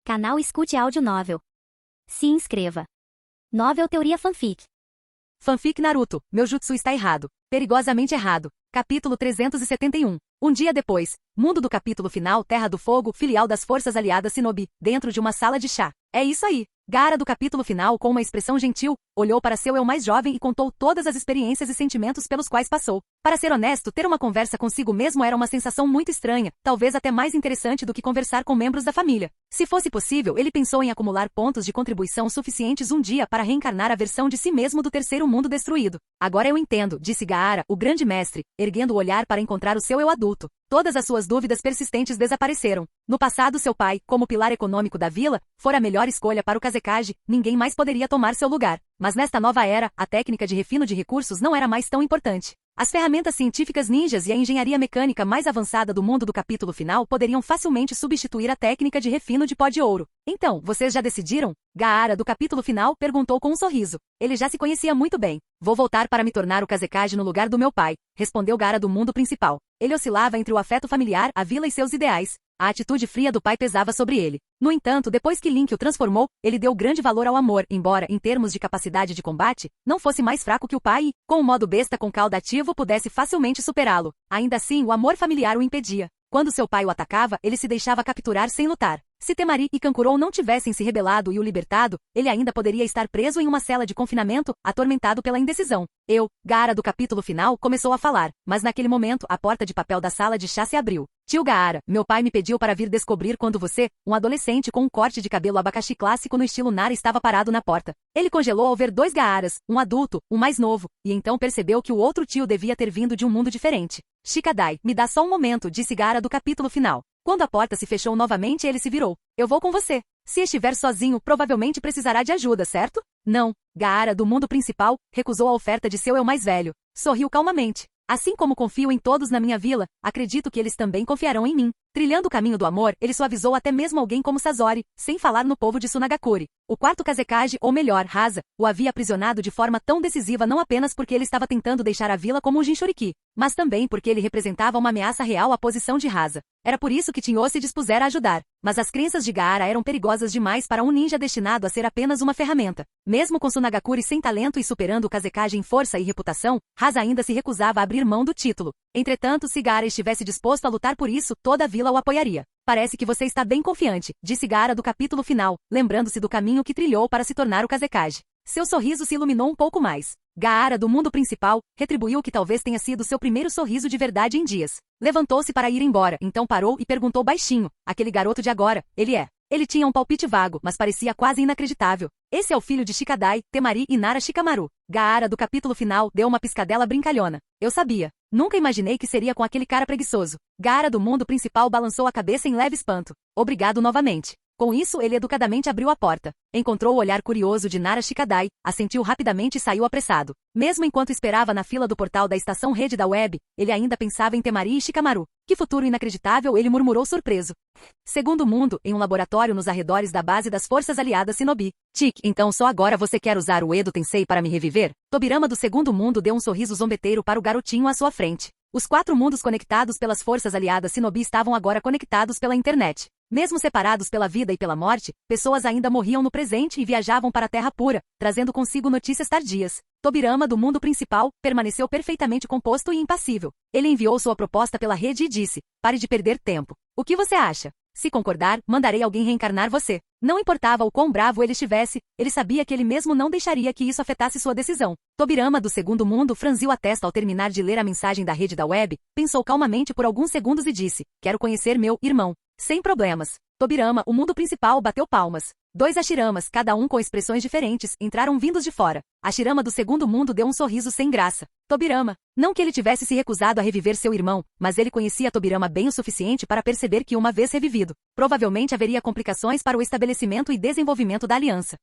Canal Escute Áudio Novel. Se inscreva. Novel Teoria Fanfic. Fanfic Naruto, meu jutsu está errado. Perigosamente errado. Capítulo 371. Um dia depois, mundo do capítulo final Terra do Fogo, filial das Forças Aliadas Shinobi, dentro de uma sala de chá. É isso aí. Gaara do capítulo final, com uma expressão gentil, olhou para seu eu mais jovem e contou todas as experiências e sentimentos pelos quais passou. Para ser honesto, ter uma conversa consigo mesmo era uma sensação muito estranha, talvez até mais interessante do que conversar com membros da família. Se fosse possível, ele pensou em acumular pontos de contribuição suficientes um dia para reencarnar a versão de si mesmo do terceiro mundo destruído. Agora eu entendo, disse Gaara, o grande mestre, erguendo o olhar para encontrar o seu eu adulto. Todas as suas dúvidas persistentes desapareceram. No passado, seu pai, como pilar econômico da vila, fora a melhor escolha para o Kazekage, ninguém mais poderia tomar seu lugar. Mas nesta nova era, a técnica de refino de recursos não era mais tão importante. As ferramentas científicas ninjas e a engenharia mecânica mais avançada do mundo do capítulo final poderiam facilmente substituir a técnica de refino de pó de ouro. Então, vocês já decidiram? Gaara, do capítulo final, perguntou com um sorriso. Ele já se conhecia muito bem. Vou voltar para me tornar o Kazekage no lugar do meu pai, respondeu Gaara do mundo principal. Ele oscilava entre o afeto familiar, a vila e seus ideais. A atitude fria do pai pesava sobre ele. No entanto, depois que Link o transformou, ele deu grande valor ao amor, embora, em termos de capacidade de combate, não fosse mais fraco que o pai e, com o modo besta com cauda ativo, pudesse facilmente superá-lo. Ainda assim, o amor familiar o impedia. Quando seu pai o atacava, ele se deixava capturar sem lutar. Se Temari e Kankuro não tivessem se rebelado e o libertado, ele ainda poderia estar preso em uma cela de confinamento, atormentado pela indecisão. Gaara do capítulo final, começou a falar, mas naquele momento, a porta de papel da sala de chá se abriu. Tio Gaara, meu pai me pediu para vir descobrir quando você, um adolescente com um corte de cabelo abacaxi clássico no estilo Nara, estava parado na porta. Ele congelou ao ver dois Gaaras, um adulto, um mais novo, e então percebeu que o outro tio devia ter vindo de um mundo diferente. Shikadai, me dá só um momento, disse Gaara do capítulo final. Quando a porta se fechou novamente, ele se virou. Eu vou com você. Se estiver sozinho, provavelmente precisará de ajuda, certo? Não. Gaara, do mundo principal, recusou a oferta de seu eu mais velho. Sorriu calmamente. Assim como confio em todos na minha vila, acredito que eles também confiarão em mim. Trilhando o caminho do amor, ele suavizou até mesmo alguém como Sasori, sem falar no povo de Sunagakure. O quarto Kazekage, ou melhor, Rasa, o havia aprisionado de forma tão decisiva não apenas porque ele estava tentando deixar a vila como um Jinchuriki, mas também porque ele representava uma ameaça real à posição de Rasa. Era por isso que Tinho se dispusera a ajudar. Mas as crenças de Gaara eram perigosas demais para um ninja destinado a ser apenas uma ferramenta. Mesmo com Sunagakure sem talento e superando o Kazekage em força e reputação, Rasa ainda se recusava a abrir mão do título. Entretanto, se Gaara estivesse disposto a lutar por isso, toda a vila o apoiaria. Parece que você está bem confiante, disse Gaara do capítulo final, lembrando-se do caminho que trilhou para se tornar o Kazekage. Seu sorriso se iluminou um pouco mais. Gaara, do mundo principal, retribuiu o que talvez tenha sido seu primeiro sorriso de verdade em dias. Levantou-se para ir embora, então parou e perguntou baixinho, aquele garoto de agora, ele é? Ele tinha um palpite vago, mas parecia quase inacreditável. Esse é o filho de Shikadai, Temari e Nara Shikamaru. Gaara, do capítulo final, deu uma piscadela brincalhona. Eu sabia. Nunca imaginei que seria com aquele cara preguiçoso. Gaara, do mundo principal, balançou a cabeça em leve espanto. Obrigado novamente. Com isso, ele educadamente abriu a porta. Encontrou o olhar curioso de Nara Shikadai, assentiu rapidamente e saiu apressado. Mesmo enquanto esperava na fila do portal da estação rede da web, ele ainda pensava em Temari e Shikamaru. Que futuro inacreditável, ele murmurou surpreso. Segundo mundo, em um laboratório nos arredores da base das Forças Aliadas Shinobi. Então só agora você quer usar o Edo Tensei para me reviver? Tobirama do segundo mundo deu um sorriso zombeteiro para o garotinho à sua frente. Os 4 mundos conectados pelas Forças Aliadas Shinobi estavam agora conectados pela internet. Mesmo separados pela vida e pela morte, pessoas ainda morriam no presente e viajavam para a Terra Pura, trazendo consigo notícias tardias. Tobirama, do mundo principal, permaneceu perfeitamente composto e impassível. Ele enviou sua proposta pela rede e disse, pare de perder tempo. O que você acha? Se concordar, mandarei alguém reencarnar você. Não importava o quão bravo ele estivesse, ele sabia que ele mesmo não deixaria que isso afetasse sua decisão. Tobirama, do segundo mundo, franziu a testa ao terminar de ler a mensagem da rede da web, pensou calmamente por alguns segundos e disse, quero conhecer meu irmão. Sem problemas. Tobirama, o mundo principal, bateu palmas. 2 Hashiramas, cada um com expressões diferentes, entraram vindos de fora. Hashirama do segundo mundo deu um sorriso sem graça. Tobirama. Não que ele tivesse se recusado a reviver seu irmão, mas ele conhecia Tobirama bem o suficiente para perceber que uma vez revivido, provavelmente haveria complicações para o estabelecimento e desenvolvimento da aliança.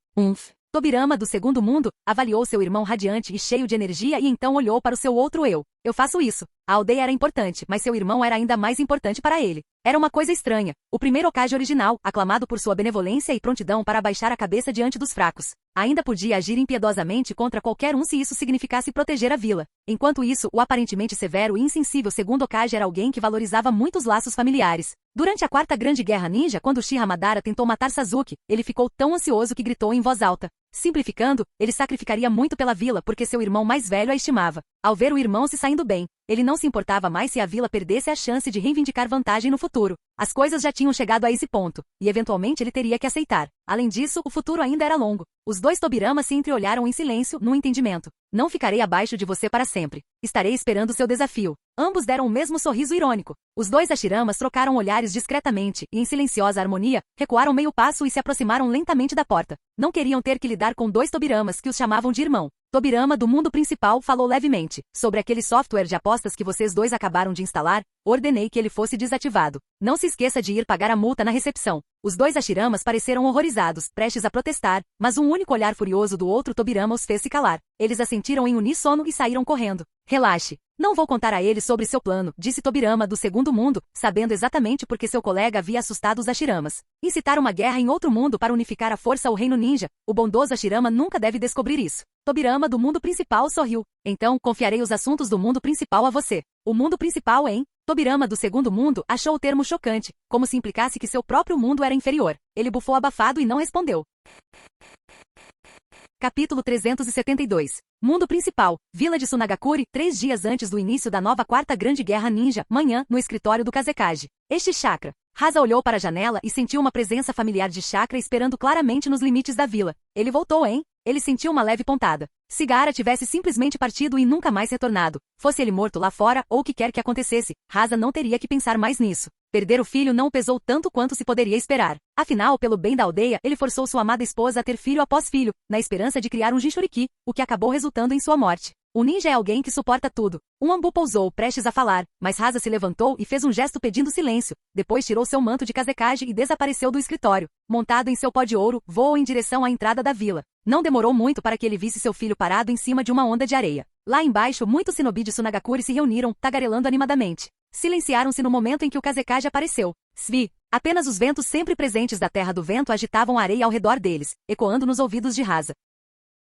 Tobirama, do segundo mundo, avaliou seu irmão radiante e cheio de energia e então olhou para o seu outro eu. Eu faço isso. A aldeia era importante, mas seu irmão era ainda mais importante para ele. Era uma coisa estranha. O primeiro Hokage original, aclamado por sua benevolência e prontidão para abaixar a cabeça diante dos fracos, ainda podia agir impiedosamente contra qualquer um se isso significasse proteger a vila. Enquanto isso, o aparentemente severo e insensível segundo Hokage era alguém que valorizava muito os laços familiares. Durante a Quarta Grande Guerra Ninja, quando Uchiha Madara tentou matar Sasuke, ele ficou tão ansioso que gritou em voz alta. Simplificando, ele sacrificaria muito pela vila porque seu irmão mais velho a estimava. Ao ver o irmão se saindo bem, ele não se importava mais se a vila perdesse a chance de reivindicar vantagem no futuro. As coisas já tinham chegado a esse ponto, e eventualmente ele teria que aceitar. Além disso, o futuro ainda era longo. Os dois Tobiramas se entreolharam em silêncio, no entendimento. Não ficarei abaixo de você para sempre. Estarei esperando seu desafio. Ambos deram o mesmo sorriso irônico. Os dois Hashiramas trocaram olhares discretamente e, em silenciosa harmonia, recuaram meio passo e se aproximaram lentamente da porta. Não queriam ter que lidar com dois Tobiramas que os chamavam de irmão. Tobirama do mundo principal falou levemente. Sobre aquele software de apostas que vocês dois acabaram de instalar, ordenei que ele fosse desativado. Não se esqueça de ir pagar a multa na recepção. Os dois Hashiramas pareceram horrorizados, prestes a protestar, mas um único olhar furioso do outro Tobirama os fez se calar. Eles assentiram em uníssono e saíram correndo. Relaxe. Não vou contar a ele sobre seu plano, disse Tobirama do segundo mundo, sabendo exatamente por que seu colega havia assustado os Hashiramas. Incitar uma guerra em outro mundo para unificar a força ao reino ninja, o bondoso Hashirama nunca deve descobrir isso. Tobirama do mundo principal sorriu. Então, confiarei os assuntos do mundo principal a você. O mundo principal, hein? Tobirama do segundo mundo achou o termo chocante, como se implicasse que seu próprio mundo era inferior. Ele bufou abafado e não respondeu. Capítulo 372. Mundo principal. Vila de Sunagakure, 3 dias antes do início da nova Quarta Grande Guerra Ninja, manhã, no escritório do Kazekage. Este chakra. Hasa olhou para a janela e sentiu uma presença familiar de chakra esperando claramente nos limites da vila. Ele voltou, hein? Ele sentiu uma leve pontada. Se Gaara tivesse simplesmente partido e nunca mais retornado, fosse ele morto lá fora ou o que quer que acontecesse, Hasa não teria que pensar mais nisso. Perder o filho não o pesou tanto quanto se poderia esperar. Afinal, pelo bem da aldeia, ele forçou sua amada esposa a ter filho após filho, na esperança de criar um Jinchuriki, o que acabou resultando em sua morte. O ninja é alguém que suporta tudo. Um ambu pousou, prestes a falar, mas Hasa se levantou e fez um gesto pedindo silêncio. Depois tirou seu manto de Kazekage e desapareceu do escritório. Montado em seu pó de ouro, voou em direção à entrada da vila. Não demorou muito para que ele visse seu filho parado em cima de uma onda de areia. Lá embaixo, muitos shinobi de Sunagakure se reuniram, tagarelando animadamente. Silenciaram-se no momento em que o Kazekage apareceu. Svi. Apenas os ventos sempre presentes da Terra do Vento agitavam a areia ao redor deles, ecoando nos ouvidos de Hasa.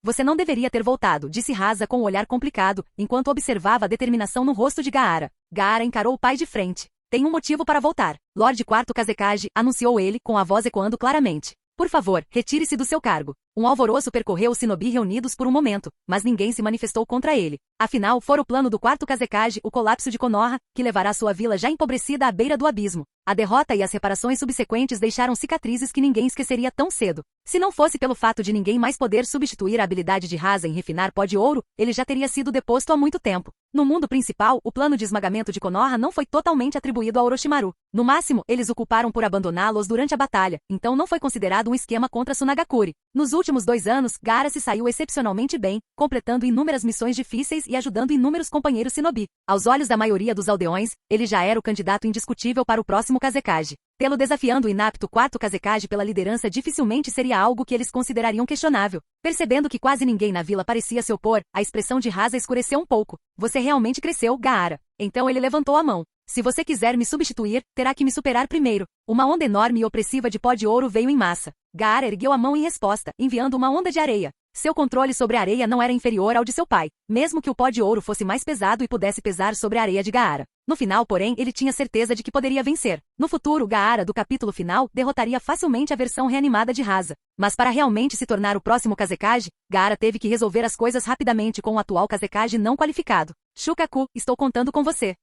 Você não deveria ter voltado, disse Hasa com um olhar complicado, enquanto observava a determinação no rosto de Gaara. Gaara encarou o pai de frente. Tem um motivo para voltar. Lorde Quarto Kazekage, anunciou ele, com a voz ecoando claramente. Por favor, retire-se do seu cargo. Um alvoroço percorreu os shinobi reunidos por um momento, mas ninguém se manifestou contra ele. Afinal, fora o plano do Quarto Kazekage, o colapso de Konoha, que levará sua vila já empobrecida à beira do abismo. A derrota e as reparações subsequentes deixaram cicatrizes que ninguém esqueceria tão cedo. Se não fosse pelo fato de ninguém mais poder substituir a habilidade de Hasa em refinar pó de ouro, ele já teria sido deposto há muito tempo. No mundo principal, o plano de esmagamento de Konoha não foi totalmente atribuído a Orochimaru. No máximo, eles o culparam por abandoná-los durante a batalha, então não foi considerado um esquema contra Sunagakure. Nos últimos 2 anos, Gaara se saiu excepcionalmente bem, completando inúmeras missões difíceis e ajudando inúmeros companheiros shinobi. Aos olhos da maioria dos aldeões, ele já era o candidato indiscutível para o próximo Kazekage. Tê-lo desafiando o inapto quarto Kazekage pela liderança dificilmente seria algo que eles considerariam questionável. Percebendo que quase ninguém na vila parecia se opor, a expressão de Hasa escureceu um pouco. Você realmente cresceu, Gaara. Então ele levantou a mão. Se você quiser me substituir, terá que me superar primeiro. Uma onda enorme e opressiva de pó de ouro veio em massa. Gaara ergueu a mão em resposta, enviando uma onda de areia. Seu controle sobre a areia não era inferior ao de seu pai, mesmo que o pó de ouro fosse mais pesado e pudesse pesar sobre a areia de Gaara. No final, porém, ele tinha certeza de que poderia vencer. No futuro, Gaara, do capítulo final, derrotaria facilmente a versão reanimada de Hasa. Mas para realmente se tornar o próximo Kazekage, Gaara teve que resolver as coisas rapidamente com o atual Kazekage não qualificado. Shukaku, estou contando com você.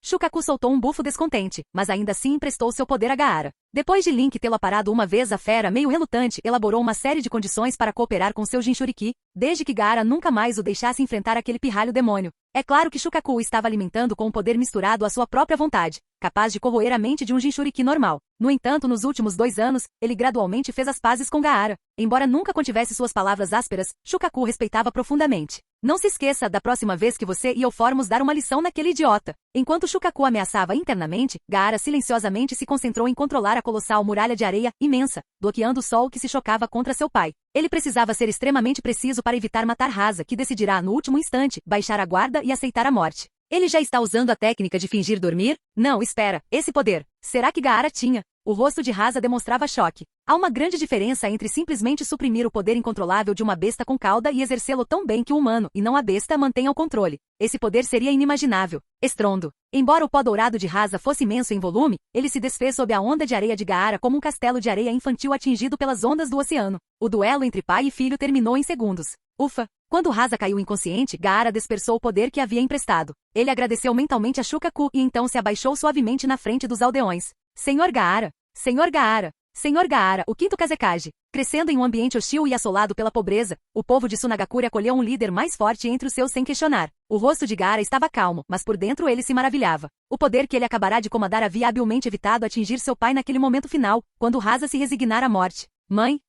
Shukaku soltou um bufo descontente, mas ainda assim emprestou seu poder a Gaara. Depois de Link tê-lo aparado uma vez, a fera, meio relutante, elaborou uma série de condições para cooperar com seu Jinchuriki, desde que Gaara nunca mais o deixasse enfrentar aquele pirralho demônio. É claro que Shukaku o estava alimentando com um poder misturado à sua própria vontade, capaz de corroer a mente de um Jinchuriki normal. No entanto, nos últimos 2 anos, ele gradualmente fez as pazes com Gaara. Embora nunca contivesse suas palavras ásperas, Shukaku respeitava profundamente. Não se esqueça da próxima vez que você e eu formos dar uma lição naquele idiota. Enquanto Shukaku ameaçava internamente, Gaara silenciosamente se concentrou em controlar a colossal muralha de areia, imensa, bloqueando o sol que se chocava contra seu pai. Ele precisava ser extremamente preciso para evitar matar Hasa, que decidirá no último instante, baixar a guarda e aceitar a morte. Ele já está usando a técnica de fingir dormir? Não, espera, esse poder. Será que Gaara tinha? O rosto de Rasa demonstrava choque. Há uma grande diferença entre simplesmente suprimir o poder incontrolável de uma besta com cauda e exercê-lo tão bem que o humano, e não a besta, mantenha o controle. Esse poder seria inimaginável. Estrondo. Embora o pó dourado de Rasa fosse imenso em volume, ele se desfez sob a onda de areia de Gaara como um castelo de areia infantil atingido pelas ondas do oceano. O duelo entre pai e filho terminou em segundos. Ufa! Quando Rasa caiu inconsciente, Gaara dispersou o poder que havia emprestado. Ele agradeceu mentalmente a Shukaku e então se abaixou suavemente na frente dos aldeões. Senhor Gaara! Senhor Gaara! Senhor Gaara, o quinto Kazekage. Crescendo em um ambiente hostil e assolado pela pobreza, o povo de Sunagakure acolheu um líder mais forte entre os seus sem questionar. O rosto de Gaara estava calmo, mas por dentro ele se maravilhava. O poder que ele acabará de comandar havia habilmente evitado atingir seu pai naquele momento final, quando Rasa se resignara à morte. Mãe?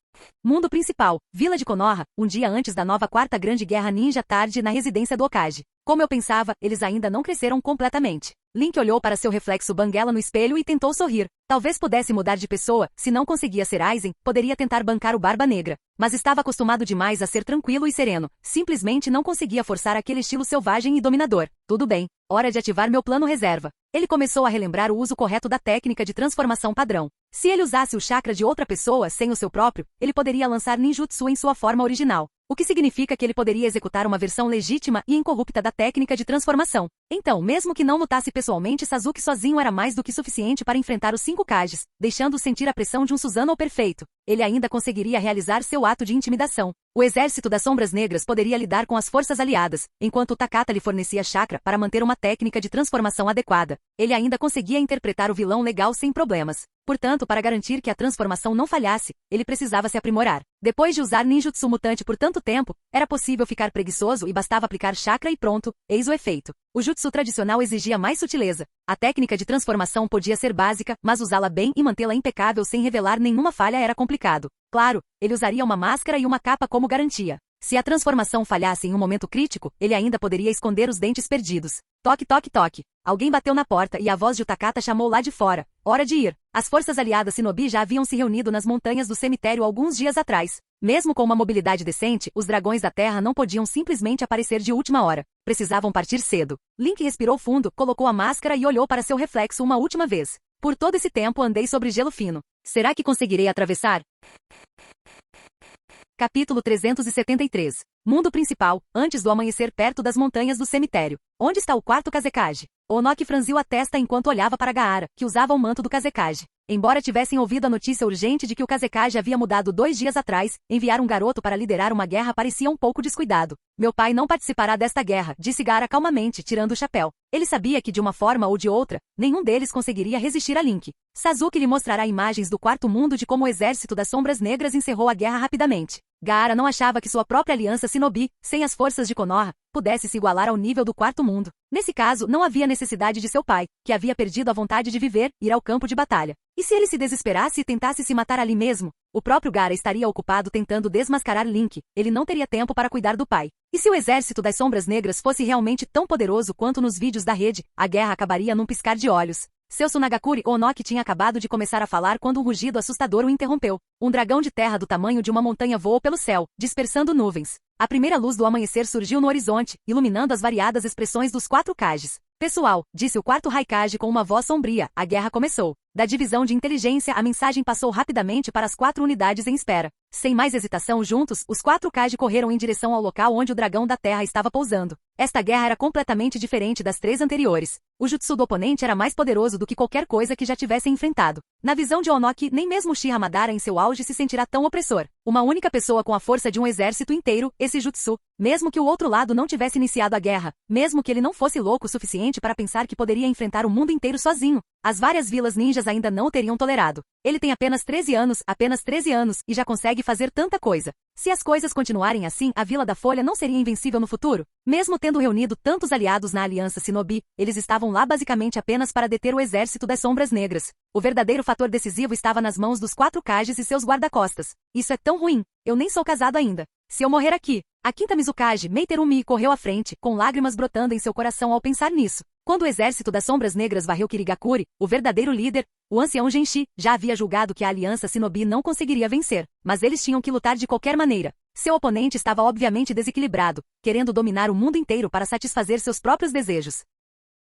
Mundo principal, Vila de Konoha, um dia antes da nova quarta grande guerra ninja tarde na residência do Hokage. Como eu pensava, eles ainda não cresceram completamente. Link olhou para seu reflexo banguela no espelho e tentou sorrir. Talvez pudesse mudar de pessoa, se não conseguia ser Aizen, poderia tentar bancar o Barba Negra. Mas estava acostumado demais a ser tranquilo e sereno. Simplesmente não conseguia forçar aquele estilo selvagem e dominador. Tudo bem, hora de ativar meu plano reserva. Ele começou a relembrar o uso correto da técnica de transformação padrão. Se ele usasse o chakra de outra pessoa sem o seu próprio, ele poderia lançar ninjutsu em sua forma original. O que significa que ele poderia executar uma versão legítima e incorrupta da técnica de transformação. Então, mesmo que não lutasse pessoalmente, Sasuke sozinho era mais do que suficiente para enfrentar os 5 Kages, deixando-o sentir a pressão de um Susanoo perfeito. Ele ainda conseguiria realizar seu ato de intimidação. O exército das Sombras Negras poderia lidar com as forças aliadas, enquanto o Takata lhe fornecia chakra para manter uma técnica de transformação adequada. Ele ainda conseguia interpretar o vilão legal sem problemas. Portanto, para garantir que a transformação não falhasse, ele precisava se aprimorar. Depois de usar ninjutsu mutante por tanto tempo, era possível ficar preguiçoso e bastava aplicar chakra e pronto, eis o efeito. O jutsu tradicional exigia mais sutileza. A técnica de transformação podia ser básica, mas usá-la bem e mantê-la impecável sem revelar nenhuma falha era complicado. Claro, ele usaria uma máscara e uma capa como garantia. Se a transformação falhasse em um momento crítico, ele ainda poderia esconder os dentes perdidos. Toque, toque, toque. Alguém bateu na porta e a voz de Takata chamou lá de fora. Hora de ir. As forças aliadas Shinobi já haviam se reunido nas montanhas do cemitério alguns dias atrás. Mesmo com uma mobilidade decente, os dragões da terra não podiam simplesmente aparecer de última hora. Precisavam partir cedo. Link respirou fundo, colocou a máscara e olhou para seu reflexo uma última vez. Por todo esse tempo andei sobre gelo fino. Será que conseguirei atravessar? Capítulo 373. Mundo principal, antes do amanhecer perto das montanhas do cemitério. Onde está o quarto Kazekage? Onoki franziu a testa enquanto olhava para Gaara, que usava o manto do Kazekage. Embora tivessem ouvido a notícia urgente de que o Kazekage havia mudado 2 dias atrás, enviar um garoto para liderar uma guerra parecia um pouco descuidado. Meu pai não participará desta guerra, disse Gaara calmamente, tirando o chapéu. Ele sabia que de uma forma ou de outra, nenhum deles conseguiria resistir a Link. Sasuke lhe mostrará imagens do quarto mundo de como o exército das Sombras Negras encerrou a guerra rapidamente. Gaara não achava que sua própria aliança Shinobi, sem as forças de Konoha, pudesse se igualar ao nível do quarto mundo. Nesse caso, não havia necessidade de seu pai, que havia perdido a vontade de viver, ir ao campo de batalha. E se ele se desesperasse e tentasse se matar ali mesmo? O próprio Gaara estaria ocupado tentando desmascarar Link, ele não teria tempo para cuidar do pai. E se o exército das Sombras Negras fosse realmente tão poderoso quanto nos vídeos da rede, a guerra acabaria num piscar de olhos. Seu Sunagakure Onoki tinha acabado de começar a falar quando um rugido assustador o interrompeu. Um dragão de terra do tamanho de uma montanha voou pelo céu, dispersando nuvens. A primeira luz do amanhecer surgiu no horizonte, iluminando as variadas expressões dos 4 Kages. Pessoal, disse o quarto Raikage com uma voz sombria, a guerra começou. Da divisão de inteligência a mensagem passou rapidamente para as 4 unidades em espera. Sem mais hesitação juntos, os 4 Kage correram em direção ao local onde o dragão da terra estava pousando. Esta guerra era completamente diferente das 3 anteriores. O jutsu do oponente era mais poderoso do que qualquer coisa que já tivesse enfrentado. Na visão de Onoki, nem mesmo Uchiha Madara em seu auge se sentirá tão opressor. Uma única pessoa com a força de um exército inteiro, esse jutsu, mesmo que o outro lado não tivesse iniciado a guerra, mesmo que ele não fosse louco o suficiente para pensar que poderia enfrentar o mundo inteiro sozinho, as várias vilas ninjas ainda não o teriam tolerado. Ele tem apenas 13 anos, e já consegue fazer tanta coisa. Se as coisas continuarem assim, a Vila da Folha não seria invencível no futuro? Mesmo tendo reunido tantos aliados na Aliança Shinobi, eles estavam lá basicamente apenas para deter o exército das Sombras Negras. O verdadeiro fator decisivo estava nas mãos dos 4 Kages e seus guarda-costas. Isso é tão ruim. Eu nem sou casado ainda. Se eu morrer aqui... A quinta Mizukage, Meiterumi, correu à frente, com lágrimas brotando em seu coração ao pensar nisso. Quando o exército das Sombras Negras varreu Kirigakure, o verdadeiro líder, o ancião Genshi, já havia julgado que a aliança Shinobi não conseguiria vencer, mas eles tinham que lutar de qualquer maneira. Seu oponente estava obviamente desequilibrado, querendo dominar o mundo inteiro para satisfazer seus próprios desejos.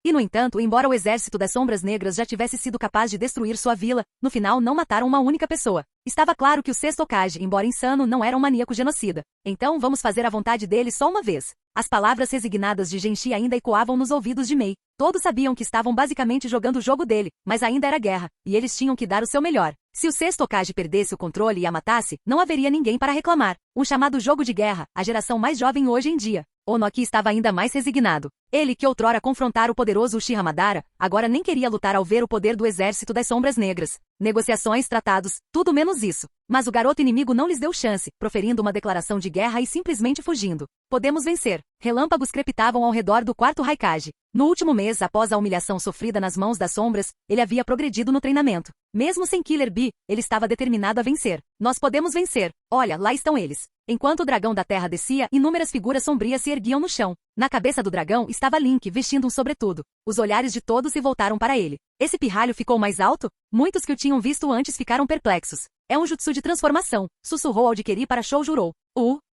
E no entanto, embora o exército das Sombras Negras já tivesse sido capaz de destruir sua vila, no final não mataram uma única pessoa. Estava claro que o sexto Hokage, embora insano, não era um maníaco genocida. Então vamos fazer a vontade dele só uma vez. As palavras resignadas de Genshi ainda ecoavam nos ouvidos de Mei. Todos sabiam que estavam basicamente jogando o jogo dele, mas ainda era guerra, e eles tinham que dar o seu melhor. Se o sexto Hokage perdesse o controle e a matasse, não haveria ninguém para reclamar. Um chamado jogo de guerra, a geração mais jovem hoje em dia. Onoki estava ainda mais resignado. Ele, que outrora confrontara o poderoso Uchiha Madara, agora nem queria lutar ao ver o poder do exército das Sombras Negras. Negociações, tratados, tudo menos isso. Mas o garoto inimigo não lhes deu chance, proferindo uma declaração de guerra e simplesmente fugindo. Podemos vencer. Relâmpagos crepitavam ao redor do quarto Raikage. No último mês, após a humilhação sofrida nas mãos das sombras, ele havia progredido no treinamento. Mesmo sem Killer Bee, ele estava determinado a vencer. Nós podemos vencer. Olha, lá estão eles. Enquanto o dragão da terra descia, inúmeras figuras sombrias se erguiam no chão. Na cabeça do dragão estava Link vestindo um sobretudo. Os olhares de todos se voltaram para ele. Esse pirralho ficou mais alto? Muitos que o tinham visto antes ficaram perplexos. É um jutsu de transformação, sussurrou Aldikeri para Shoujuro.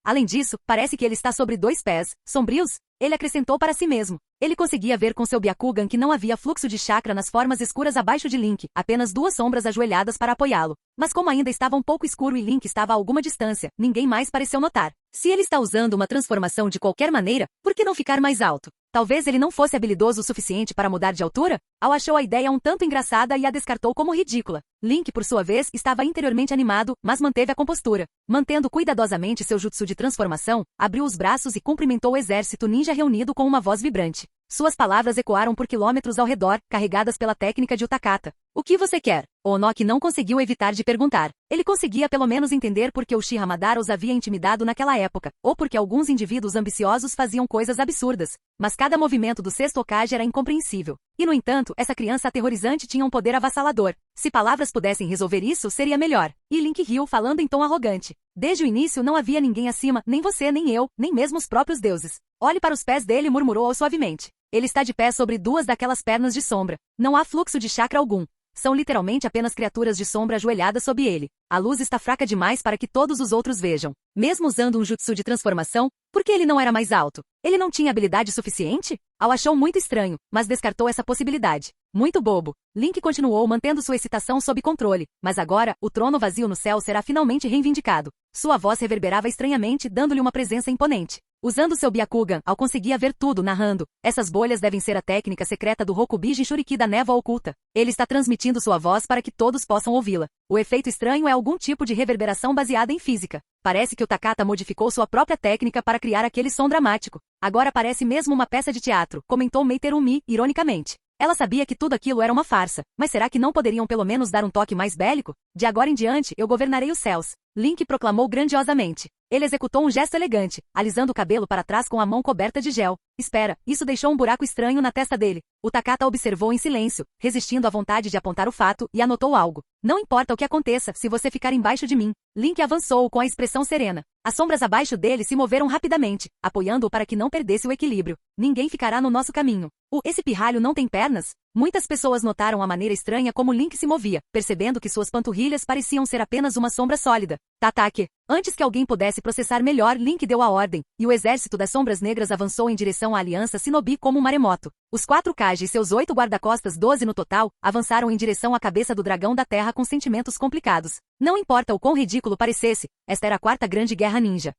Além disso, parece que ele está sobre 2 pés, sombrios. Ele acrescentou para si mesmo. Ele conseguia ver com seu Byakugan que não havia fluxo de chakra nas formas escuras abaixo de Link, apenas 2 sombras ajoelhadas para apoiá-lo. Mas como ainda estava um pouco escuro e Link estava a alguma distância, ninguém mais pareceu notar. Se ele está usando uma transformação de qualquer maneira, por que não ficar mais alto? Talvez ele não fosse habilidoso o suficiente para mudar de altura? Ao achou a ideia um tanto engraçada e a descartou como ridícula. Link, por sua vez, estava interiormente animado, mas manteve a compostura. Mantendo cuidadosamente seu jutsu de transformação, abriu os braços e cumprimentou o exército ninja reunido com uma voz vibrante. Suas palavras ecoaram por quilômetros ao redor, carregadas pela técnica de Utakata. O que você quer? Onoki não conseguiu evitar de perguntar. Ele conseguia pelo menos entender por que o Uchiha Madara os havia intimidado naquela época, ou porque alguns indivíduos ambiciosos faziam coisas absurdas. Mas cada movimento do sexto Hokage era incompreensível. E no entanto, essa criança aterrorizante tinha um poder avassalador. Se palavras pudessem resolver isso, seria melhor. E Link riu, falando em tom arrogante. Desde o início não havia ninguém acima, nem você, nem eu, nem mesmo os próprios deuses. Olhe para os pés dele, murmurou suavemente. Ele está de pé sobre 2 daquelas pernas de sombra. Não há fluxo de chakra algum. São literalmente apenas criaturas de sombra ajoelhadas sob ele. A luz está fraca demais para que todos os outros vejam. Mesmo usando um jutsu de transformação, por que ele não era mais alto? Ele não tinha habilidade suficiente? Ao achou muito estranho, mas descartou essa possibilidade. Muito bobo. Link continuou mantendo sua excitação sob controle, mas agora, o trono vazio no céu será finalmente reivindicado. Sua voz reverberava estranhamente, dando-lhe uma presença imponente. Usando seu Byakugan, Al conseguia ver tudo, narrando. Essas bolhas devem ser a técnica secreta do Rokubi Jinchuriki da névoa oculta. Ele está transmitindo sua voz para que todos possam ouvi-la. O efeito estranho é algum tipo de reverberação baseada em física. Parece que o Takata modificou sua própria técnica para criar aquele som dramático. Agora parece mesmo uma peça de teatro, comentou Meiterumi, ironicamente. Ela sabia que tudo aquilo era uma farsa, mas será que não poderiam pelo menos dar um toque mais bélico? De agora em diante, eu governarei os céus. Link proclamou grandiosamente. Ele executou um gesto elegante, alisando o cabelo para trás com a mão coberta de gel. Espera, isso deixou um buraco estranho na testa dele. O Takata observou em silêncio, resistindo à vontade de apontar o fato, e anotou algo. Não importa o que aconteça, se você ficar embaixo de mim. Link avançou com a expressão serena. As sombras abaixo dele se moveram rapidamente, apoiando-o para que não perdesse o equilíbrio. Ninguém ficará no nosso caminho. Esse pirralho não tem pernas? Muitas pessoas notaram a maneira estranha como Link se movia, percebendo que suas panturrilhas pareciam ser apenas uma sombra sólida. Tatake. Antes que alguém pudesse processar melhor, Link deu a ordem, e o exército das Sombras Negras avançou em direção à Aliança Shinobi como um maremoto. Os 4 Kage e seus 8 guarda-costas, 12 no total, avançaram em direção à cabeça do dragão da terra com sentimentos complicados. Não importa o quão ridículo parecesse, esta era a 4ª Grande Guerra Ninja.